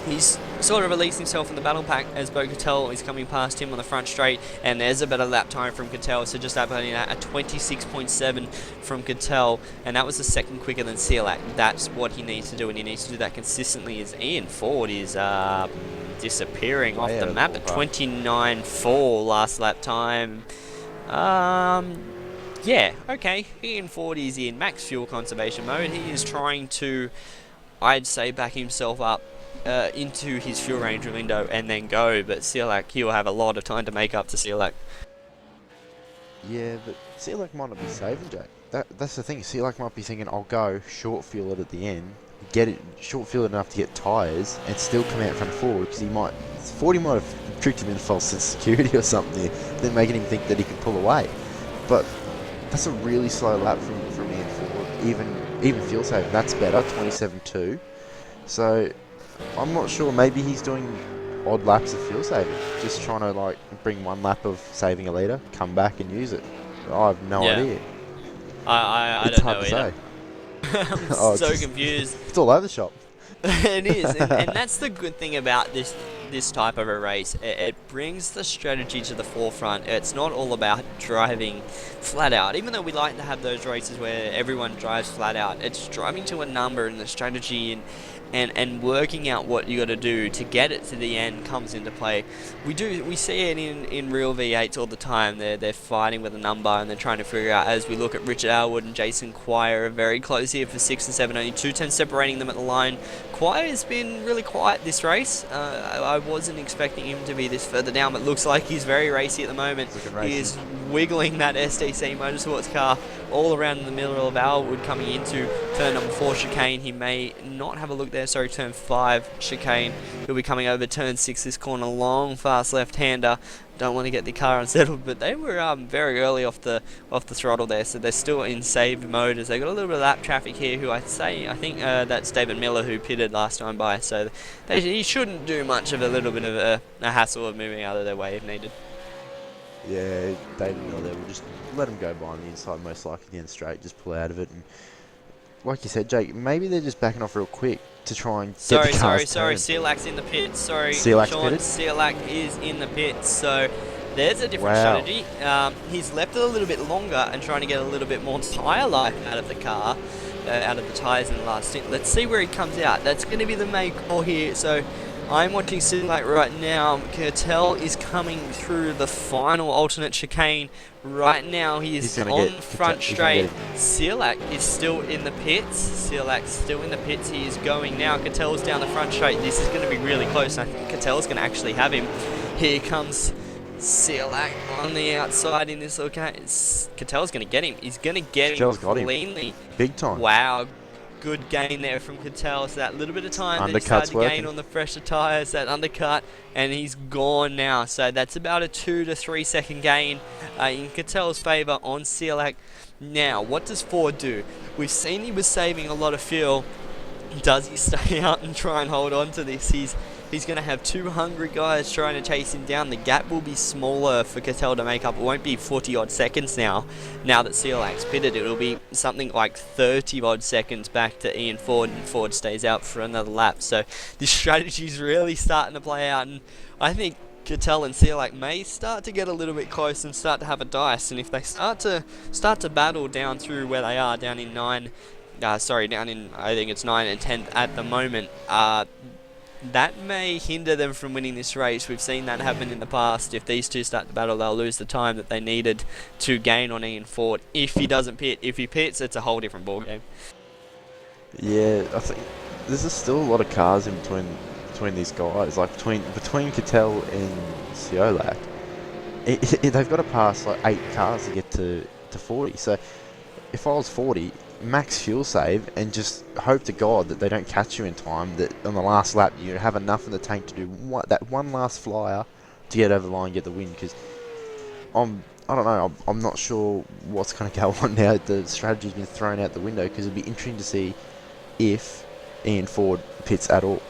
he's sort of released himself in the battle pack as Bo Cattell is coming past him on the front straight, and there's a better lap time from Cattell. So just updating that, a 26.7 from Cattell, and that was the second quicker than Seac. That's what he needs to do, and he needs to do that consistently, as Ian Ford is disappearing off the map at 29.4 last lap time. Yeah, okay, Ian Ford is in max fuel conservation mode. He is trying to, I'd say, back himself up into his fuel range window and then go, but Seac, he'll have a lot of time to make up to Seac. Yeah, but Seac might not be saving, Jake. That's the thing. Seac might be thinking, I'll go short fuel it at the end, get it short fuel enough to get tyres, and still come out front forward, because Fordy might have tricked him into false sense of security or something, then making him think that he can pull away. But that's a really slow lap from Ian Ford. Even fuel saving, that's better, 27.2. So I'm not sure, maybe he's doing odd laps of fuel saving, just trying to like bring one lap of saving a litre, come back and use it. I have no idea. I It's don't hard know to either. say. I'm so confused. It's all over the shop. It is, and that's the good thing about this type of a race. It brings the strategy to the forefront. It's not all about driving flat out, even though we like to have those races where everyone drives flat out. It's driving to a number, and the strategy and working out what you got to do to get it to the end comes into play. We see it in real V8s all the time. They're fighting with a number, and they're trying to figure out, as we look at Richard Elwood and Jason Quire are very close here for 6 and 7, only 2 tenths separating them at the line. Quire has been really quiet this race. I wasn't expecting him to be this further down, but looks like he's very racy at the moment. He is wiggling that SDC Motorsports car all around in the middle of Elwood coming into turn number 4 chicane. He may not have a look there. Sorry, turn 5 chicane. He'll be coming over turn 6 this corner, long fast left-hander. Don't want to get the car unsettled, but they were very early off the throttle there, so they're still in save mode as they got a little bit of lap traffic here. Who I think that's David Miller, who pitted last time by, so he shouldn't do much of a little bit of a hassle of moving out of their way if needed. Yeah, David Miller there, we'll just let him go by on the inside, most likely the end straight, just pull out of it. And like you said, Jake, maybe they're just backing off real quick to try and get the cars Sorry, Sealac's in the pits. Sorry, Sealac's Sean, pitted? Seac is in the pits, so there's a different strategy. He's left it a little bit longer and trying to get a little bit more tyre life out of the car, out of the tyres in the last stint. Let's see where he comes out. That's going to be the main call here. So I'm watching Seac right now. Cattell is coming through the final alternate chicane. Right now he is on front straight. Seac is still in the pits. Sealac's still in the pits. He is going now. Cattell's down the front straight. This is going to be really close. I think Cattell's going to actually have him. Here comes Seac on the outside in this location. Cattell's going to get him. He's going to get him cleanly. Big time. Wow. Good gain there from Cattell. So that little bit of time that he started to gain on the fresher tyres, that undercut, and he's gone now. So that's about a 2 to 3 second gain in Cattell's favour on Seac. Now, what does Ford do? We've seen he was saving a lot of fuel does he stay out and try and hold on to this? He's going to have two hungry guys trying to chase him down. The gap will be smaller for Cattell to make up. It won't be 40 odd seconds now that Sealac's pitted. It'll be something like 30 odd seconds back to Ian Ford, and Ford stays out for another lap. So this strategy's really starting to play out, and I think Cattell and Seac may start to get a little bit close and start to have a dice. And if they start to battle down through where they are, down in down in, I think it's 9 and 10 at the moment, that may hinder them from winning this race. We've seen that happen in the past. If these two start to battle, they'll lose the time that they needed to gain on Ian Ford. If he doesn't pit, if he pits, it's a whole different ballgame. Yeah, I think there's still a lot of cars in between these guys. Like between Cattell and Seac, they've got to pass like 8 cars to get to 40. So if I was 40, max fuel save and just hope to God that they don't catch you in time, that on the last lap you have enough in the tank to do that one last flyer to get over the line and get the win. Because I don't know, I'm not sure what's going to go on now. The strategy's been thrown out the window, because it'd be interesting to see if Ian Ford pits at all.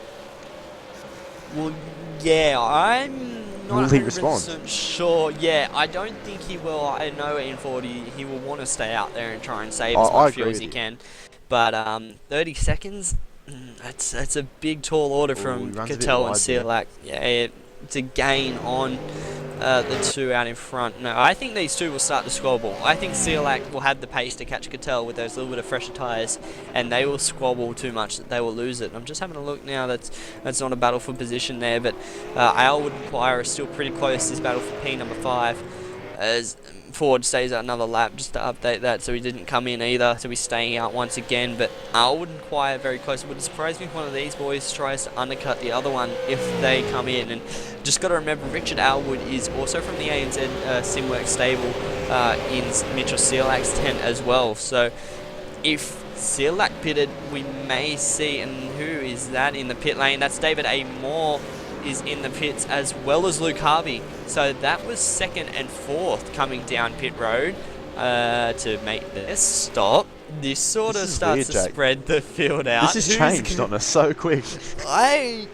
Well, yeah, I'm Will not he 100% respond? Sure. Yeah, I don't think he will. I know Ian Ford, he will want to stay out there and try and save as much fuel as he can. But 30 seconds, that's a big tall order from Cattell and Seac. Yeah, to gain on the two out in front. No, I think these two will start to squabble. I think Seac will have the pace to catch Cattell with those little bit of fresher tyres, and they will squabble too much that they will lose it. I'm just having a look now. That's not a battle for position there, but Alwood and Quire are still pretty close. This battle for P number 5, as Ford stays out another lap, just to update that, so he didn't come in either, so he's staying out once again. But Alwood and Quire very close. It wouldn't surprise me if one of these boys tries to undercut the other one if they come in. And just got to remember, Richard Alwood is also from the ANZ Simworks stable in Mitchell Sealac's tent as well. So if Seac pitted, we may see, and who is that in the pit lane? That's David A. Moore is in the pits, as well as Luke Harvey. So that was 2nd and 4th coming down pit road to make their stop. This sort of starts to spread the field out. This has changed on us so quick.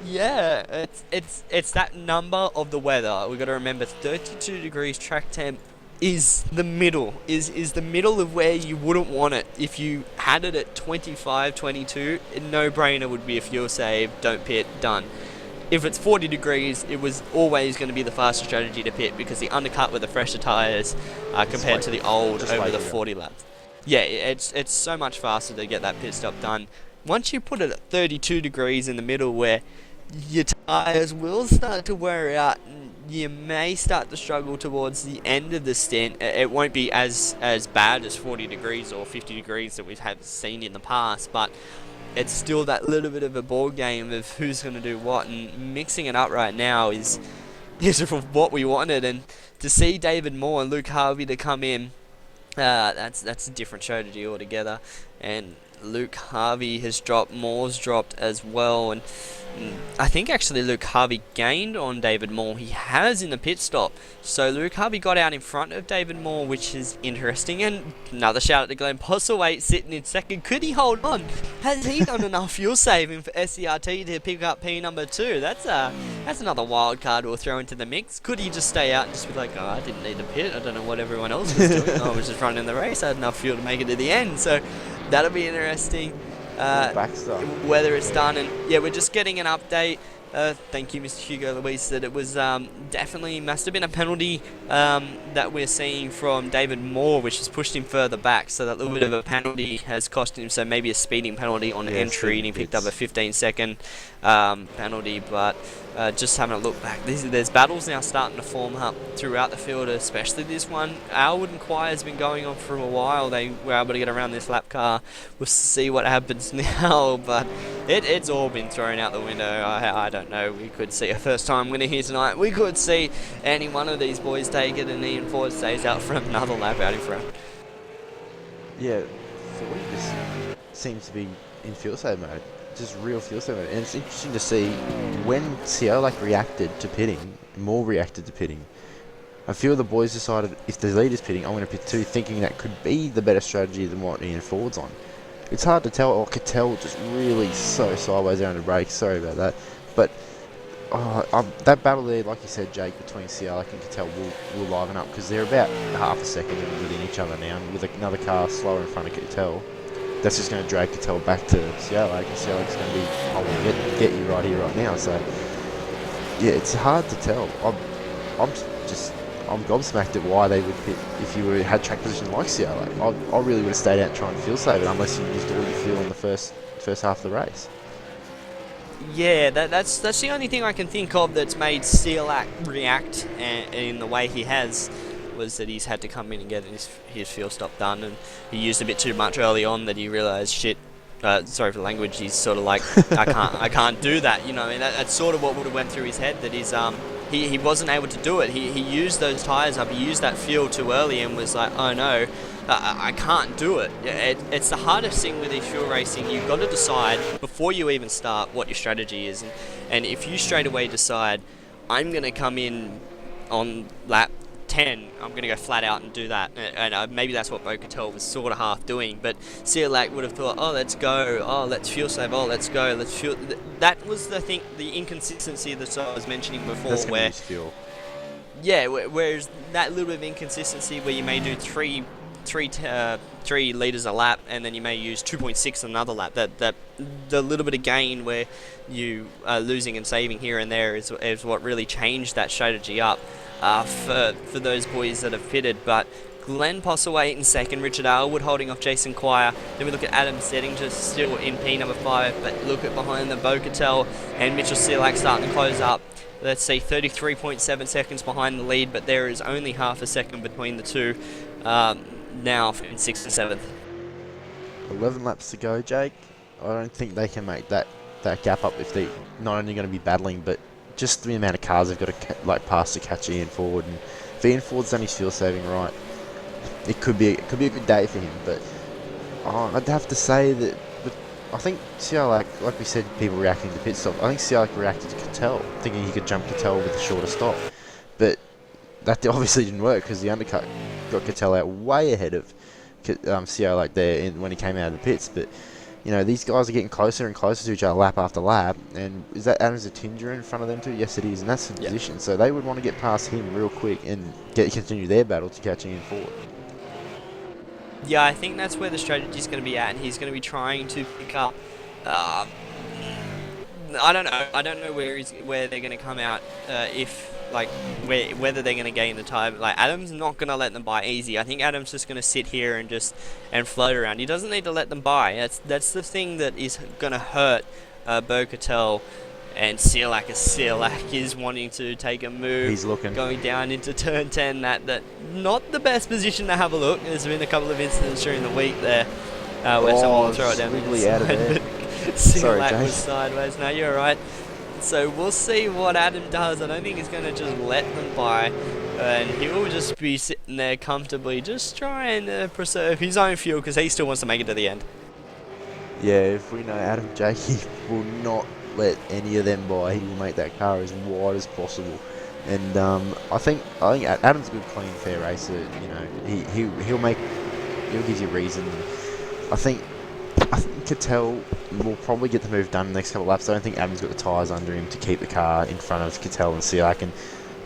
Yeah, it's that number of the weather. We've got to remember 32 degrees track temp is the middle, is the middle of where you wouldn't want it. If you had it at 25, 22, no-brainer would be a fuel save, don't pit, done. If it's 40 degrees, it was always going to be the faster strategy to pit, because the undercut with the fresher tyres compared to the old over the 40 laps. Yeah, it's so much faster to get that pit stop done. Once you put it at 32 degrees in the middle, where your tyres will start to wear out, and you may start to struggle towards the end of the stint. It won't be as bad as 40 degrees or 50 degrees that we've seen in the past, but it's still that little bit of a ball game of who's going to do what, and mixing it up right now is what we wanted. And to see David Moore and Luke Harvey to come in, that's a different strategy altogether. And Luke Harvey has dropped, Moore's dropped as well, and I think actually Luke Harvey gained on David Moore. He has in the pit stop. So Luke Harvey got out in front of David Moore, which is interesting. And another shout out to Glenn Postlethwaite sitting in 2nd. Could he hold on? Has he done enough fuel saving for SCRT to pick up P number 2? That's another wild card we'll throw into the mix. Could he just stay out and just be like, oh, I didn't need the pit. I don't know what everyone else was doing. I was just running the race. I had enough fuel to make it to the end. So that'll be interesting. Whether it's done. And yeah, we're just getting an update. Thank you, Mr. Hugo Luis, that it was definitely must have been a penalty that we're seeing from David Moore, which has pushed him further back. So that little bit of a penalty has cost him. So maybe a speeding penalty on entry, and he picked up a 15-second penalty. But just having a look back, there's battles now starting to form up throughout the field, especially this one. Alwood and Quire has been going on for a while. They were able to get around this lap car. We'll see what happens now, but it's all been thrown out the window. I don't know. We could see a first-time winner here tonight. We could see any one of these boys take it, and Ian Ford stays out for another lap out in front. Yeah, Ford just seems to be in fuel save mode. Just real fuel save mode. And it's interesting to see when Seac reacted to pitting, Moore reacted to pitting. A few of the boys decided, if the leader's pitting, I'm going to pit too, thinking that could be the better strategy than what Ian Ford's on. it's hard to tell. Or Cattell just really so sideways there on the brakes. Sorry about that, but that battle there, like you said, Jake, between Seac and Cattell will liven up because they're about half a second within each other now, and with another car slower in front of Cattell, that's just going to drag Cattell back to Seac, and Sealac's going to be, I will get you right here, right now. So yeah, it's hard to tell. I'm gobsmacked at why they would pit if you had track position like Seac. I really would have stayed out and tried and fuel save it unless you used all your fuel in the first half of the race. Yeah, that's the only thing I can think of that's made Seac react in the way he has, was that he's had to come in and get his fuel stop done, and he used a bit too much early on that he realised, shit, sorry for the language, he's sort of like, I can't do that, you know, and that's sort of what would have went through his head, that he wasn't able to do it. He used those tyres up, he used that fuel too early and was like, oh no, I can't do it. It's the hardest thing with this fuel racing. You've got to decide before you even start what your strategy is, and if you straight away decide, I'm going to come in on lap 10, I'm going to go flat out and do that, and maybe that's what Cattell was sort of half doing, but Seac would have thought, oh, let's go, oh, let's fuel save, oh, let's go, let's fuel. That was the thing, the inconsistency that I was mentioning before, That's where fuel. Yeah, whereas that little bit of inconsistency where you may do 3 litres a lap, and then you may use 2.6 another lap. That the little bit of gain where you are losing and saving here and there is what really changed that strategy up for those boys that have pitted. But Glenn Postlethwaite in second, Richard Aylwood holding off Jason Quire. Then we look at Adam Settinger still in P number 5, but look at behind them, Cattell and Mitchell Seac starting to close up. Let's see, 33.7 seconds behind the lead, but there is only half a second between the two now in 6th and 7th. 11 laps to go, Jake. I don't think they can make that gap up if they're not only going to be battling, but just the amount of cars they've got to pass to catch Ian Ford. And if Ian Ford's done his fuel saving right, it could be a good day for him. But I'd have to say that. I think Seac, like we said, people reacting to pit stop. I think Seac reacted to Cattell, thinking he could jump Cattell with a shorter stop. But that obviously didn't work because the undercut got Cattell out way ahead of Seac there when he came out of the pits. But you know, these guys are getting closer and closer to each other lap after lap. And is that Adams Atinger in front of them too? Yes, it is, and that's the position. So they would want to get past him real quick and continue their battle to catch Ian Ford. Yeah, I think that's where the strategy is going to be at, and he's going to be trying to pick up. I don't know where they're going to come out whether they're going to gain the time. Like, Adam's not going to let them by easy. I think Adam's just going to sit here and float around. He doesn't need to let them by. That's the thing that is going to hurt Cattell and Seac. Seac is wanting to take a move. He's looking. Going down into turn 10. That not the best position to have a look. There's been a couple of incidents during the week there where someone will throw it down the wiggly out of there. Seac was sideways. No, you're right. So we'll see what Adam does. I don't think he's going to just let them by. And he will just be sitting there comfortably, just trying to preserve his own fuel because he still wants to make it to the end. Yeah, if we know Adam, Jake, he will not let any of them by. He will make that car as wide as possible. And I think Adam's a good, clean, fair racer. You know, he'll give you reason. I think Cattell will probably get the move done in the next couple of laps. I don't think Adam's got the tyres under him to keep the car in front of Cattell and Seac.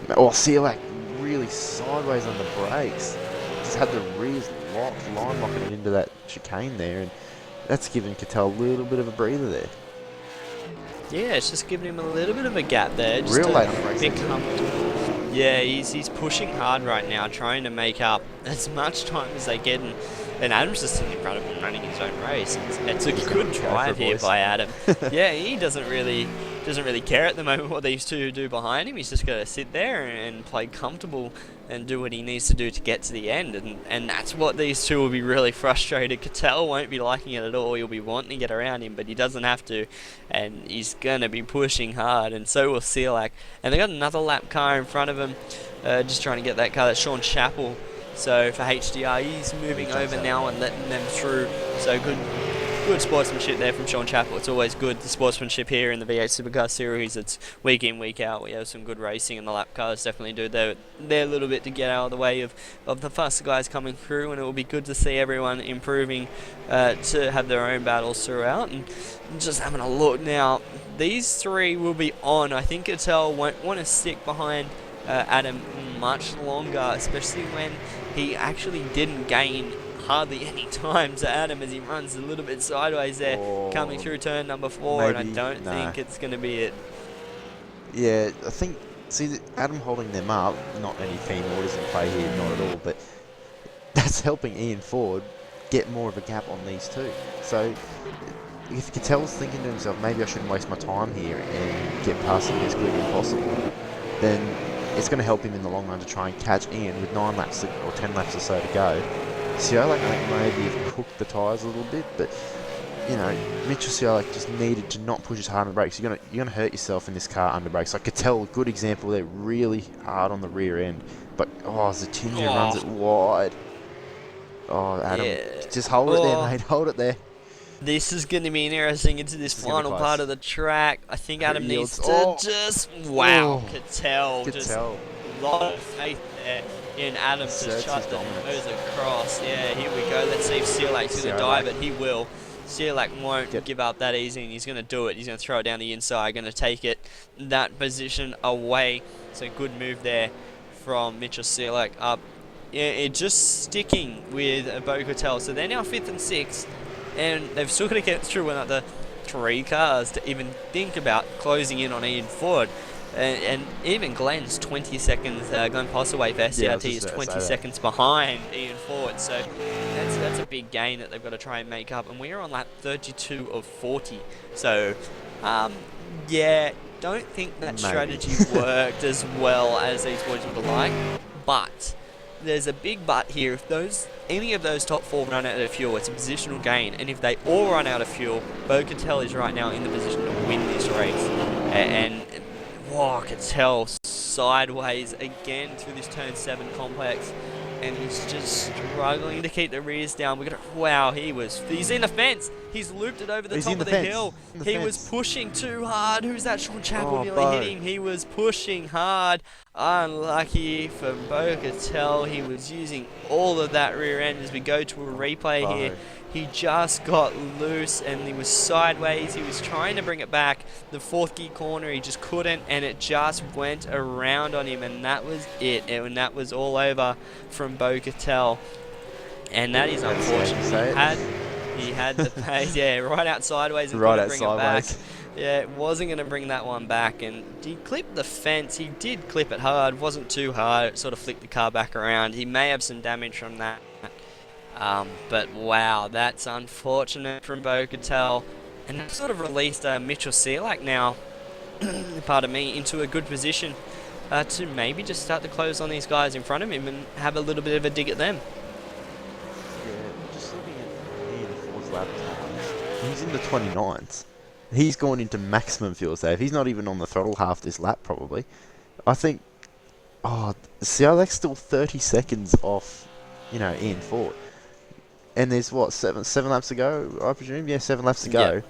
Seac really sideways on the brakes. Just had the rears line locking it into that chicane there, and that's given Cattell a little bit of a breather there. Yeah, it's just giving him a little bit of a gap there. Just real late on the brakes. Yeah, he's pushing hard right now, trying to make up as much time as they get, and Adam's just sitting in front of him running his own race. It's a good drive here by Adam. Yeah, he doesn't really care at the moment what these two do behind him. He's just got to sit there and play comfortable and do what he needs to do to get to the end, and that's what these two will be really frustrated. Cattell won't be liking it at all. He'll be wanting to get around him, but he doesn't have to, and he's going to be pushing hard, and so will Seac. And they got another lap car in front of him, just trying to get that car. That's Sean Chappell. So for HDR, he's moving over now and letting them through. So good sportsmanship there from Sean Chappell. It's always good, the sportsmanship here in the V8 Supercar Series. It's week in, week out. We have some good racing, and the lap cars definitely do their little bit to get out of the way of the faster guys coming through, and it will be good to see everyone improving to have their own battles throughout. And just having a look now, these three will be on. I think Cattell won't want to stick behind Adam much longer, especially when he actually didn't gain hardly any time to Adam as he runs a little bit sideways there, coming through turn number 4, and I don't think it's going to be it. Yeah, I think, see, Adam holding them up, not any team orders in play here, not at all, but that's helping Ian Ford get more of a gap on these two. So if Cattell's thinking to himself, maybe I shouldn't waste my time here and get past him as quickly as possible, then it's going to help him in the long run to try and catch Ian with 9 laps or 10 laps or so to go. Seac maybe have cooked the tyres a little bit, but you know, Mitchell Seac just needed to not push as hard on the brakes. You're gonna hurt yourself in this car under brakes. I could tell, good example there, really hard on the rear end, but Zatinja runs it wide. Adam, just hold it there, mate. Hold it there. This is going to be interesting into this final part of the track. I think Adam needs to just Cattell. Just a lot of faith there in Adam to shut the nose across. Yeah, here we go. Let's see if Sealac's going to dive it. He will. Seac won't give up that easy, and he's going to do it. He's going to throw it down the inside, going to take it that position away. So good move there from Mitchell Seac up. Yeah, it just sticking with Bo Cattell. So they're now 5th and 6th, and they've still got to get through another 3 cars to even think about closing in on Ian Ford. And even Glenn's 20 seconds, Glenn Postlethwaite for SCRT is 20 seconds behind Ian Ford. So that's a big gain that they've got to try and make up. And we are on lap 32 of 40. So, yeah, don't think that strategy worked as well as these boys would like. But there's a big but here. If any of those top 4 run out of fuel, it's a positional gain. And if they all run out of fuel, Bo Cattell is right now in the position to win this race. And Cattell sideways again through this turn 7 complex, and he's just struggling to keep the rears down. He's in the fence. He's looped it over the top of the hill. He was pushing too hard. Who's that? Sean Chappell nearly hit him. He was pushing hard. Unlucky for Bo Cattell. He was using all of that rear end. As we go to a replay here, he just got loose and he was sideways. He was trying to bring it back. The 4th gear corner, he just couldn't, and it just went around on him, and that was it. And that was all over from Bo Cattell. And that is unfortunate. He had the pace, right out sideways and couldn't bring it back. Yeah, wasn't going to bring that one back, and he clipped the fence. He did clip it hard, wasn't too hard. It sort of flicked the car back around. He may have some damage from that. But wow, that's unfortunate from Bo Cattell. And that sort of released Mitchell Seac now, into a good position to maybe just start to close on these guys in front of him and have a little bit of a dig at them. Yeah, just looking at Ian Ford's lap times, he's in the 29s. He's gone into maximum fuel save. He's not even on the throttle half this lap, probably. I think, Sealac's still 30 seconds off, Ian Ford. And there's, seven laps to go, I presume? Yeah, 7 laps to go.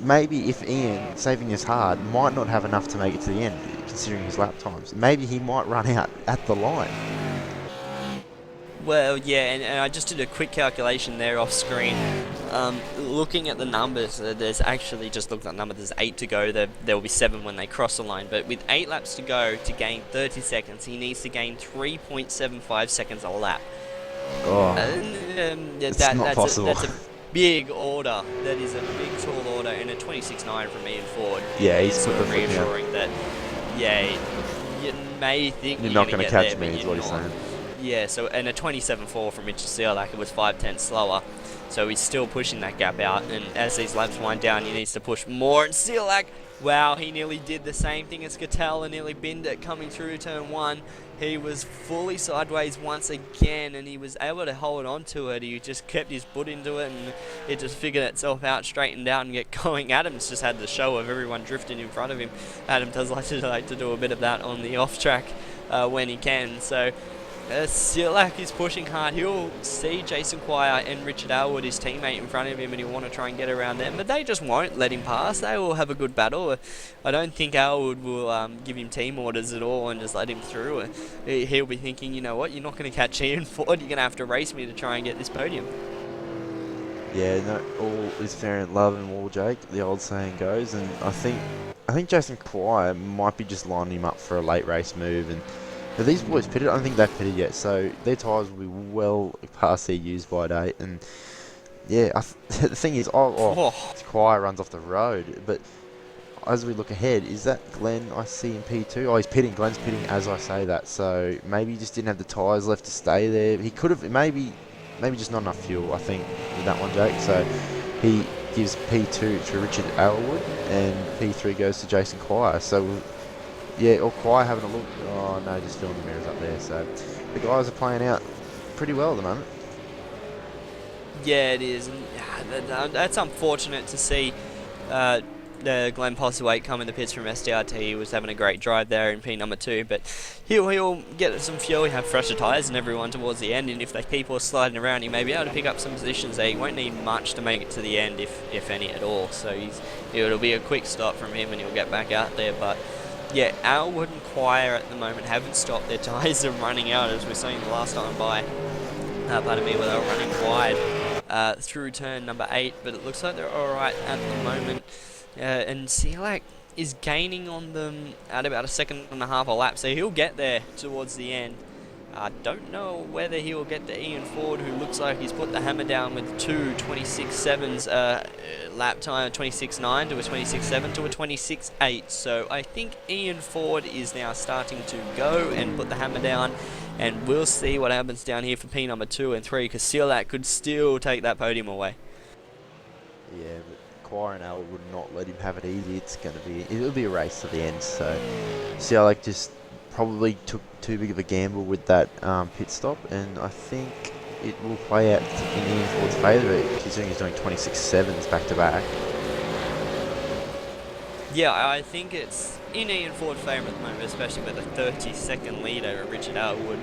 Maybe if Ian, saving his hard, might not have enough to make it to the end, considering his lap times, maybe he might run out at the line. Well, yeah, and I just did a quick calculation there off screen. Looking at the numbers, there's actually just looked at the numbers. There's 8 to go. There will be 7 when they cross the line. But with 8 laps to go to gain 30 seconds, he needs to gain 3.75 seconds a lap. It's not possible. That's a big order. That is a big, tall order, and a 26.9 from Ian Ford. Yeah, he's sort of reassuring that. Yeah, you may think you're not going to catch me. Is what he's saying. Yeah, and a 27.4 from Mitchell Seac, it was 5/10 slower. So he's still pushing that gap out, and as these laps wind down, he needs to push more. And Seac, wow, he nearly did the same thing as Cattell and nearly binned it coming through turn 1. He was fully sideways once again, and he was able to hold on to it. He just kept his foot into it, and it just figured itself out, straightened out, and get going. Adam's just had the show of everyone drifting in front of him. Adam does like to do a bit of that on the off track when he can. So Seac is pushing hard. He'll see Jason Quire and Richard Elwood, his teammate, in front of him, and he'll want to try and get around them, but they just won't let him pass. They will have a good battle. I don't think Elwood will give him team orders at all and just let him through. He'll be thinking, you know what, you're not going to catch Ian Ford, you're going to have to race me to try and get this podium. Yeah, no, all is fair in love and war, Jake, the old saying goes, and I think Jason Quire might be just lining him up for a late race move, and these boys pitted. I don't think they've pitted yet, so their tyres will be well past their use-by date. And yeah, the thing is, Quire runs off the road. But as we look ahead, is that Glenn I see in P2? Oh, he's pitting. Glenn's pitting as I say that. So maybe he just didn't have the tyres left to stay there. He could have maybe just not enough fuel. I think with that one, Jake. So he gives P2 to Richard Elwood, and P3 goes to Jason Quire. So. Yeah, or Quire having a look. Oh no, just filling the mirrors up there. So the guys are playing out pretty well at the moment. Yeah, it is. And that's unfortunate to see. The Glenn Postlethwaite come in the pits from SDRT. He was having a great drive there in P number 2, but he'll get some fuel. He'll have fresher tyres and everyone towards the end, and if they keep all sliding around, he may be able to pick up some positions there. He won't need much to make it to the end, if any at all. So it'll be a quick stop from him, and he'll get back out there. But yeah, Elwood and Quire at the moment haven't stopped. Their tyres are running out, as we're seeing the last time by. Pardon me, where they were running wide through turn number 8, but it looks like they're alright at the moment. And Seac is gaining on them at about 1.5 seconds a lap, so he'll get there towards the end. I don't know whether he will get to Ian Ford, who looks like he's put the hammer down with two 26.7s lap time, 26.9 to a 26.7 to a 26.8. So I think Ian Ford is now starting to go and put the hammer down, and we'll see what happens down here for P number 2 and 3, because Seac could still take that podium away. Yeah, but Quire and Al would not let him have it easy. It'll be a race to the end. So Seac just probably took too big of a gamble with that pit stop, and I think it will play out in Ian Ford's favour, considering he's doing 26.7s back to back. Yeah, I think it's in Ian Ford's favour at the moment, especially with a 30-second lead over Richard Elwood.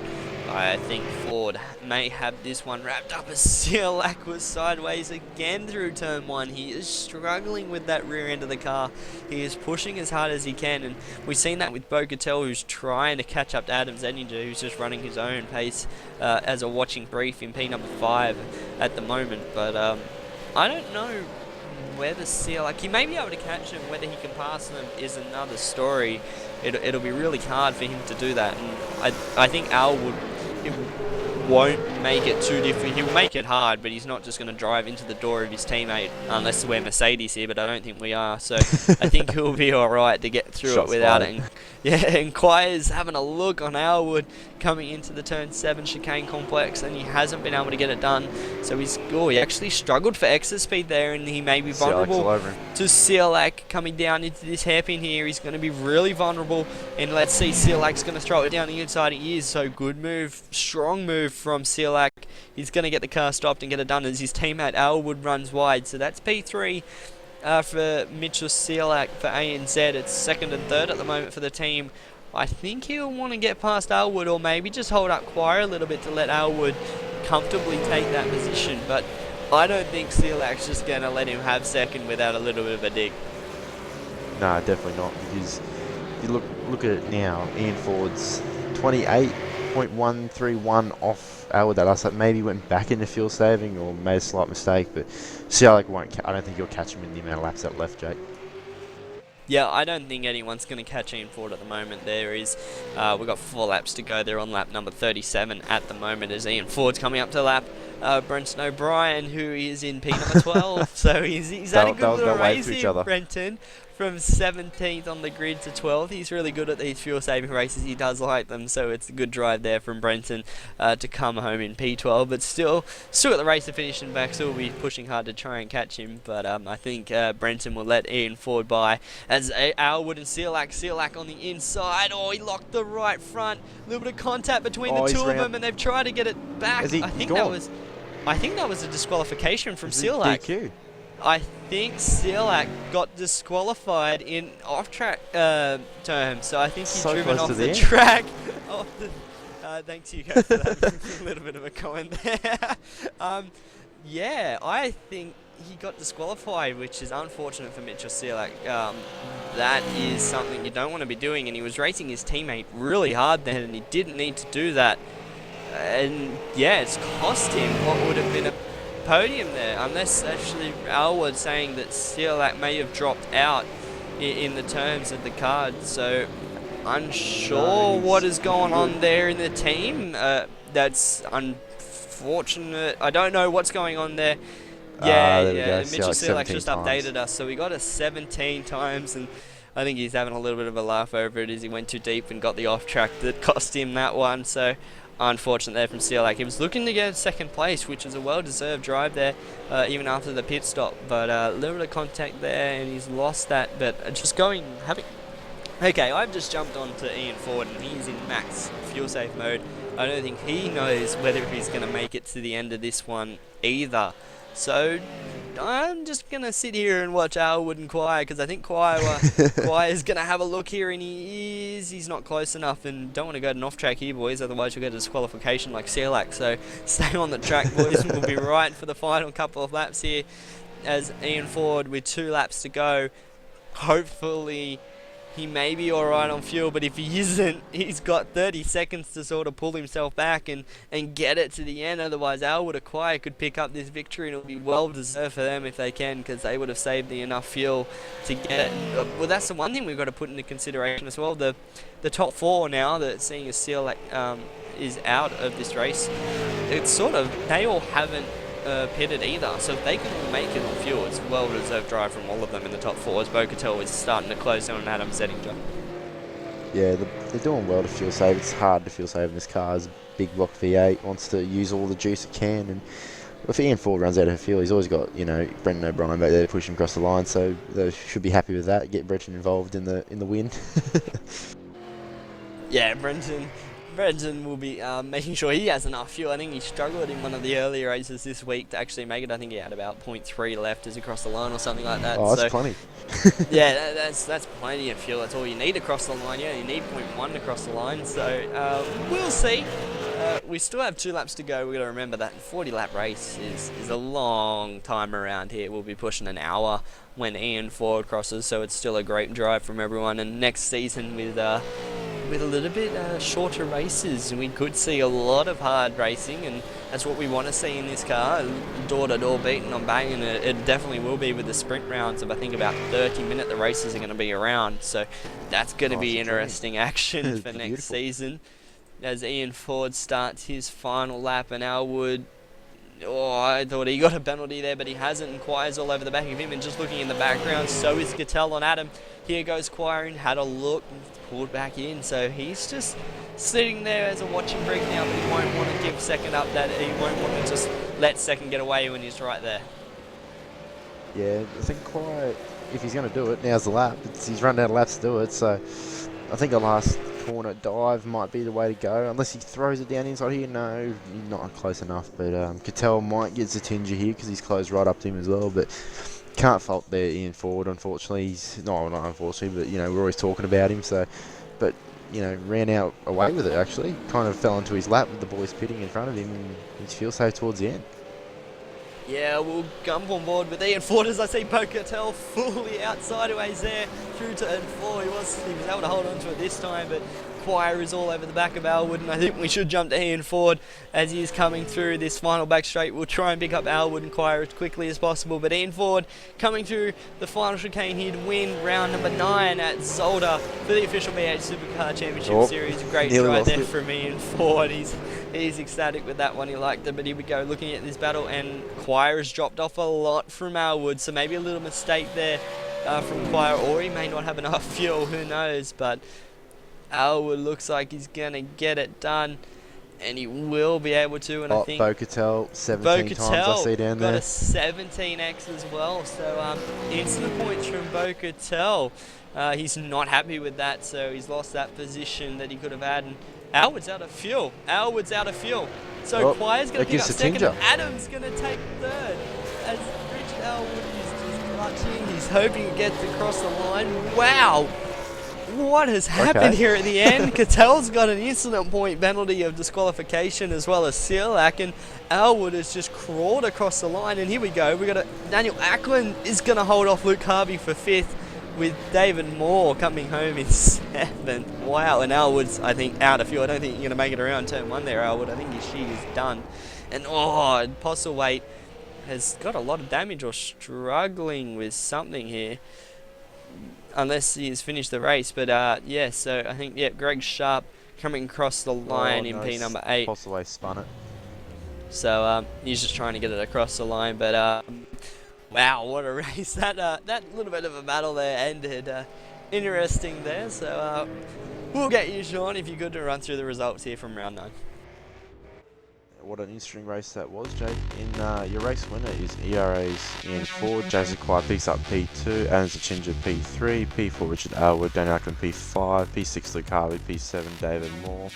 I think Ford may have this one wrapped up, as Seac was sideways again through turn 1. He is struggling with that rear end of the car. He is pushing as hard as he can, and we've seen that with Bo Cattell, who's trying to catch up to Adam Zenninger, who's just running his own pace as a watching brief in P number 5 at the moment. But I don't know whether Seac, he may be able to catch him. Whether he can pass them is another story. It'll be really hard for him to do that, and I think Al won't make it too difficult. He'll make it hard, but he's not just going to drive into the door of his teammate, unless we're Mercedes here, but I don't think we are. So I think he'll be alright to get through it without it. And Quire's having a look on Elwood coming into the turn 7 chicane complex, and he hasn't been able to get it done. So he actually struggled for exit speed there, and he may be vulnerable to Seac coming down into this hairpin here. He's going to be really vulnerable, and let's see, Sealac's going to throw it down the inside. He is, so good move, strong move from Seac. He's going to get the car stopped and get it done as his teammate Elwood runs wide. So that's P3 for Mitchell Seac for ANZ. It's 2nd and 3rd at the moment for the team. I think he'll want to get past Elwood, or maybe just hold up Quire a little bit to let Elwood comfortably take that position. But I don't think Sealac's just going to let him have second without a little bit of a dig. No, definitely not, because if you look at it now, Ian Ford's 28.131 off Elwood that last lap. Maybe went back into fuel saving or made a slight mistake, but Seac won't. I don't think you'll catch him in the amount of laps that left, Jake. Yeah, I don't think anyone's going to catch Ian Ford at the moment. We've got 4 laps to go. They're on lap number 37 at the moment, as Ian Ford's coming up to lap Brenton O'Brien, who is in P number 12. So he's had a good little race here, Brenton. From 17th on the grid to 12th. He's really good at these fuel-saving races. He does like them, so it's a good drive there from Brenton to come home in P12. But still got the race to finish and back, so we'll be pushing hard to try and catch him. But I think Brenton will let Ian Ford by, as Elwood and Seac on the inside. Oh, he locked the right front. A little bit of contact between the two of them, and they've tried to get it back. I think that was a disqualification from Seac. DQ. I think Seac got disqualified in off-track terms, so I think he's driven off the track Thanks, Hugo, for that little bit of a comment there. Yeah, I think he got disqualified, which is unfortunate for Mitchell Seac. That is something you don't want to be doing, and he was racing his teammate really hard then, and he didn't need to do that. And yeah, it's cost him what would have been a podium there, unless actually Alwood saying that Seac may have dropped out in the terms of the card. So unsure what is going on there in the team. That's unfortunate. I don't know what's going on there. Yeah. Mitchell Seac just updated us, so we got a 17 times, and I think he's having a little bit of a laugh over it as he went too deep and got the off track that cost him that one. So unfortunate there from Seac. He was looking to get second place, which was a well-deserved drive there, even after the pit stop. But a little bit of contact there, and he's lost that. But Okay, I've just jumped on to Ian Ford, and he's in max fuel safe mode. I don't think he knows whether he's going to make it to the end of this one either. So I'm just going to sit here and watch Alwood and Quire, because I think Quire's going to have a look here, and he's not close enough, and don't want to go to an off track here, boys, otherwise you'll get a disqualification like Seac. So stay on the track, boys, and we'll be right for the final couple of laps here as Ian Ford, with 2 laps to go, hopefully he may be alright on fuel, but if he isn't, he's got 30 seconds to sort of pull himself back and get it to the end. Otherwise, Alwood or Quire could pick up this victory, and it'll be well deserved for them if they can, because they would have saved enough fuel to get it. Well, that's the one thing we've got to put into consideration as well. The top 4 now, that seeing as Seac is out of this race, it's sort of, they all haven't pitted either, so if they can all make it on fuel, it's a well-deserved drive from all of them in the top 4, as Bocatel is starting to close down on Adam Zettinger. Yeah, they're doing well to fuel save. It's hard to fuel save in this car. It's a big block V8, wants to use all the juice it can, and if Ian Ford runs out of fuel, he's always got, Brendan O'Brien back there to push him across the line, so they should be happy with that. Get Brendan involved in the win. Yeah, Brendan will be making sure he has enough fuel. I think he struggled in one of the earlier races this week to actually make it. I think he had about 0.3 left as he crossed the line or something like that. Oh, that's plenty. Yeah, that's plenty of fuel. That's all you need across the line. Yeah, you need 0.1 to cross the line. So we'll see. We still have 2 laps to go. We've got to remember that 40-lap race is a long time around here. We'll be pushing an hour when Ian Ford crosses, so it's still a great drive from everyone. And next season with a little bit shorter races, we could see a lot of hard racing, and that's what we want to see in this car. Door-to-door beating on banging, it definitely will be with the sprint rounds of, I think, about 30-minute the races are going to be around. So that's going to be interesting action for next season, as Ian Ford starts his final lap, and Alwood, I thought he got a penalty there, but he hasn't, and Quire's all over the back of him, and just looking in the background, so is Gattell on Adam. Here goes Quire, and had a look, and pulled back in, so he's just sitting there as a watching brief now, but he won't want to give second up that, he won't want to just let second get away when he's right there. Yeah, I think Quire, if he's going to do it, now's the lap. He's run out of laps to do it, so I think the last corner dive might be the way to go, unless he throws it down inside here. No, not close enough, but Cattell might get Zettinger here because he's closed right up to him as well, but can't fault there Ian Ford, unfortunately. He's not unfortunately, but we're always talking about him, so, but ran out away with it. Actually kind of fell into his lap with the boys pitting in front of him, and he's fuel safe towards the end. Yeah, we'll jump on board with Ian Ford as I see Bocatel fully out sideways there through turn 4. He was able to hold on to it this time, but Quire is all over the back of Alwood, and I think we should jump to Ian Ford as he is coming through this final back straight. We'll try and pick up Alwood and Quire as quickly as possible, but Ian Ford coming through the final chicane here to win round number 9 at Zolder for the official V8 Supercar Championship Series. Great try there from Ian Ford. He's ecstatic with that one. He liked it, but here we go looking at this battle, and Quire has dropped off a lot from Alwood, so maybe a little mistake there from Quire, or he may not have enough fuel, who knows, but Alwood looks like he's going to get it done, and he will be able to, and I think Bocatel 17 times I see down there. Got a 17x as well, so instant points from Bocatel. He's not happy with that, so he's lost that position that he could have had, and Alwood's out of fuel. So Quire's going to pick up second, and Adam's going to take third, as Richard Alwood is just clutching. He's hoping he gets across the line. Wow! What has happened Okay. here at the end? Cattell's got an incident point penalty of disqualification as well as Seac, and Elwood has just crawled across the line. And here we go. We got Daniel Ackland is going to hold off Luke Harvey for 5th, with David Moore coming home in 7th. Wow, and Elwood's, I think, out of fuel. I don't think you're going to make it around turn 1 there, Elwood. I think she is done. And Postlethwaite has got a lot of damage or struggling with something here, unless he has finished the race. But yeah, so I think, yeah, Greg Sharp coming across the line in P number 8. Possibly spun it. So he's just trying to get it across the line. But wow, what a race. That little bit of a battle there ended interesting there. So we'll get you, Sean, if you're good to run through the results here from round 9. What an interesting race that was, Jake. In your race winner is ERA's Ian Ford. Jason Kwai picks up P2, Adams Achinja P3, P4 Richard Elwood, Dan Ackland P5, P6 Luke Harvey, P7 David Moore,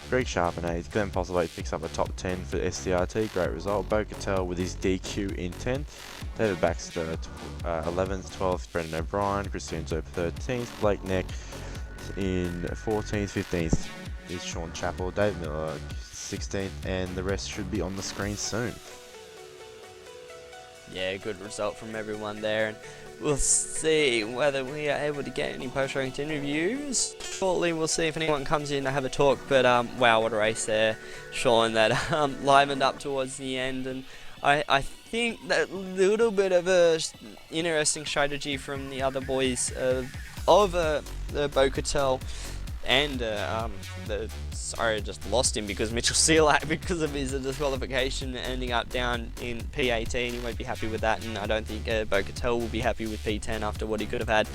Greg Sharp in 8th, Glenn Postlethwaite picks up a top 10 for SDRT, great result. Bo Cattell with his DQ in 10th, David Baxter 11th, 12th Brendan O'Brien, Christian Zope 13th, Blake Neck in 14th, 15th is Sean Chappell, Dave Miller 16th, and the rest should be on the screen soon. Yeah, good result from everyone there, and we'll see whether we are able to get any post-race interviews. Shortly, we'll see if anyone comes in to have a talk. But wow, what a race there, Sean, that livened up towards the end. And I think that little bit of a interesting strategy from the other boys of Bo Cattell and sorry, I just lost him because Mitchell Seac, because of his disqualification, ending up down in P18. He won't be happy with that, and I don't think Bo Cattell will be happy with P10 after what he could have had.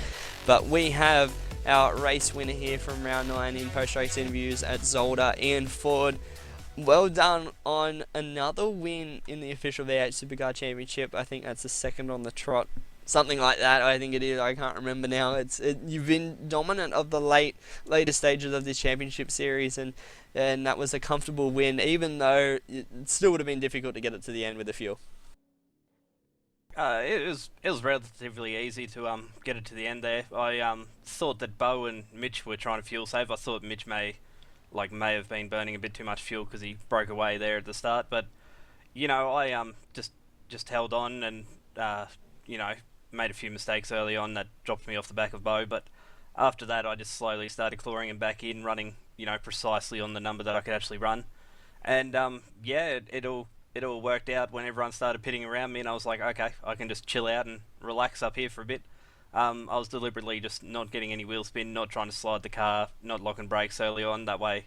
But we have our race winner here from round 9 in post-race interviews at Zolder, Ian Ford. Well done on another win in the official V8 Supercar Championship. I think that's the 2nd on the trot. Something like that, I think it is. I can't remember now. You've been dominant of the later stages of this championship series, and that was a comfortable win, even though it still would have been difficult to get it to the end with the fuel. It was relatively easy to get it to the end there. I thought that Bo and Mitch were trying to fuel save. I thought Mitch may have been burning a bit too much fuel because he broke away there at the start. But you know, I just held on and you know, made a few mistakes early on that dropped me off the back of Bo, but after that I just slowly started clawing him back in, running, you know, precisely on the number that I could actually run. And yeah, it all worked out when everyone started pitting around me, and I was like, okay, I can just chill out and relax up here for a bit. I was deliberately just not getting any wheel spin, not trying to slide the car, not locking brakes early on. That way,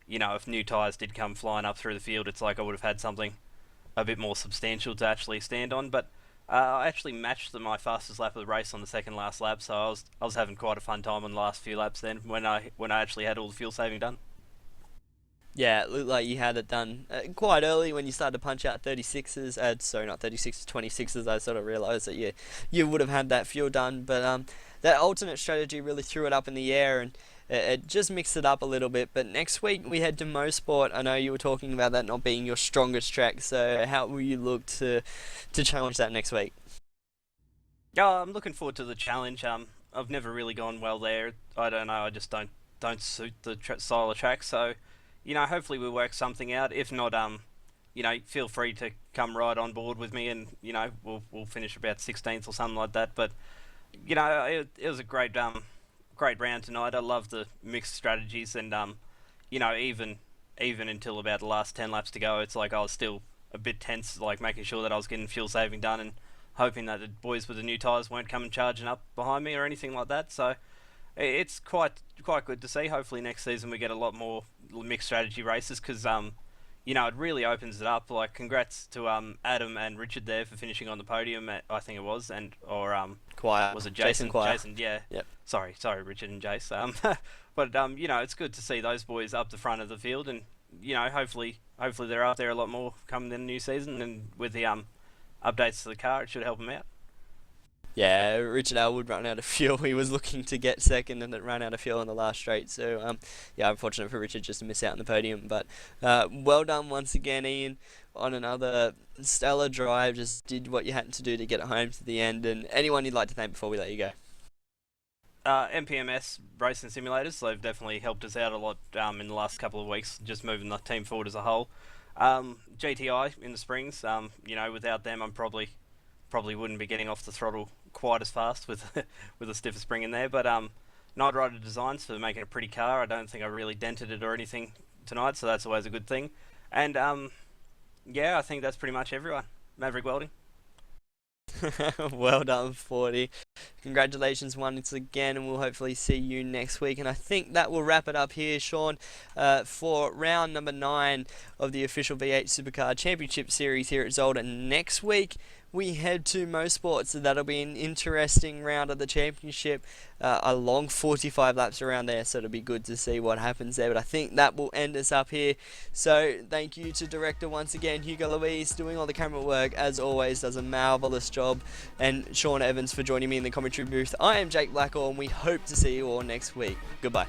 you know, if new tyres did come flying up through the field, it's like I would have had something a bit more substantial to actually stand on. But I actually matched my fastest lap of the race on the second last lap, so I was having quite a fun time on the last few laps then when I actually had all the fuel saving done. Yeah, it looked like you had it done quite early when you started to punch out 36s. Sorry, not 36s, 26s. I sort of realised that you would have had that fuel done, but that alternate strategy really threw it up in the air, and it just mixed it up a little bit. But next week we head to Motorsport. I know you were talking about that not being your strongest track, so how will you look to challenge that next week? Yeah, I'm looking forward to the challenge. I've never really gone well there. I don't know. I just don't suit the style of track. So, you know, hopefully we work something out. If not, you know, feel free to come right on board with me, and you know, we'll finish about 16th or something like that. But you know, it was a great round tonight. I love the mixed strategies, and you know, even until about the last 10 laps to go, it's like I was still a bit tense, like making sure that I was getting fuel saving done and hoping that the boys with the new tyres weren't coming charging up behind me or anything like that. So it's quite good to see. Hopefully next season we get a lot more mixed strategy races, because you know, it really opens it up. Like, congrats to Adam and Richard there for finishing on the podium I think it was, Quiet. Was it Jason? Jason, yeah. Yep. Sorry, Richard and Jace. But you know, it's good to see those boys up the front of the field, and you know, hopefully they're up there a lot more coming in the new season, and with the updates to the car, it should help them out. Yeah, Richard Elwood ran out of fuel. He was looking to get second, and it ran out of fuel in the last straight. So, yeah, unfortunate for Richard just to miss out on the podium. But well done once again, Ian, on another stellar drive. Just did what you had to do to get it home to the end. And anyone you'd like to thank before we let you go? MPMS racing simulators, they've definitely helped us out a lot in the last couple of weeks, just moving the team forward as a whole. GTI in the springs, without them I'm probably wouldn't be getting off the throttle quite as fast with with a stiffer spring in there. But Night Rider Designs for making a pretty car. I don't think I really dented it or anything tonight, so that's always a good thing. And I think that's pretty much everyone. Maverick Welding. Well done, 40. Congratulations once again, and we'll hopefully see you next week. And I think that will wrap it up here, Sean, for round number 9 of the official V8 Supercar Championship Series here at Zolder. Next week, we head to Motorsport, so that'll be an interesting round of the championship. A long 45 laps around there, so it'll be good to see what happens there. But I think that will end us up here. So thank you to director once again, Hugo Louise, doing all the camera work as always, does a marvellous job, and Sean Evans for joining me in the commentary booth. I am Jake Blackall, and we hope to see you all next week. Goodbye.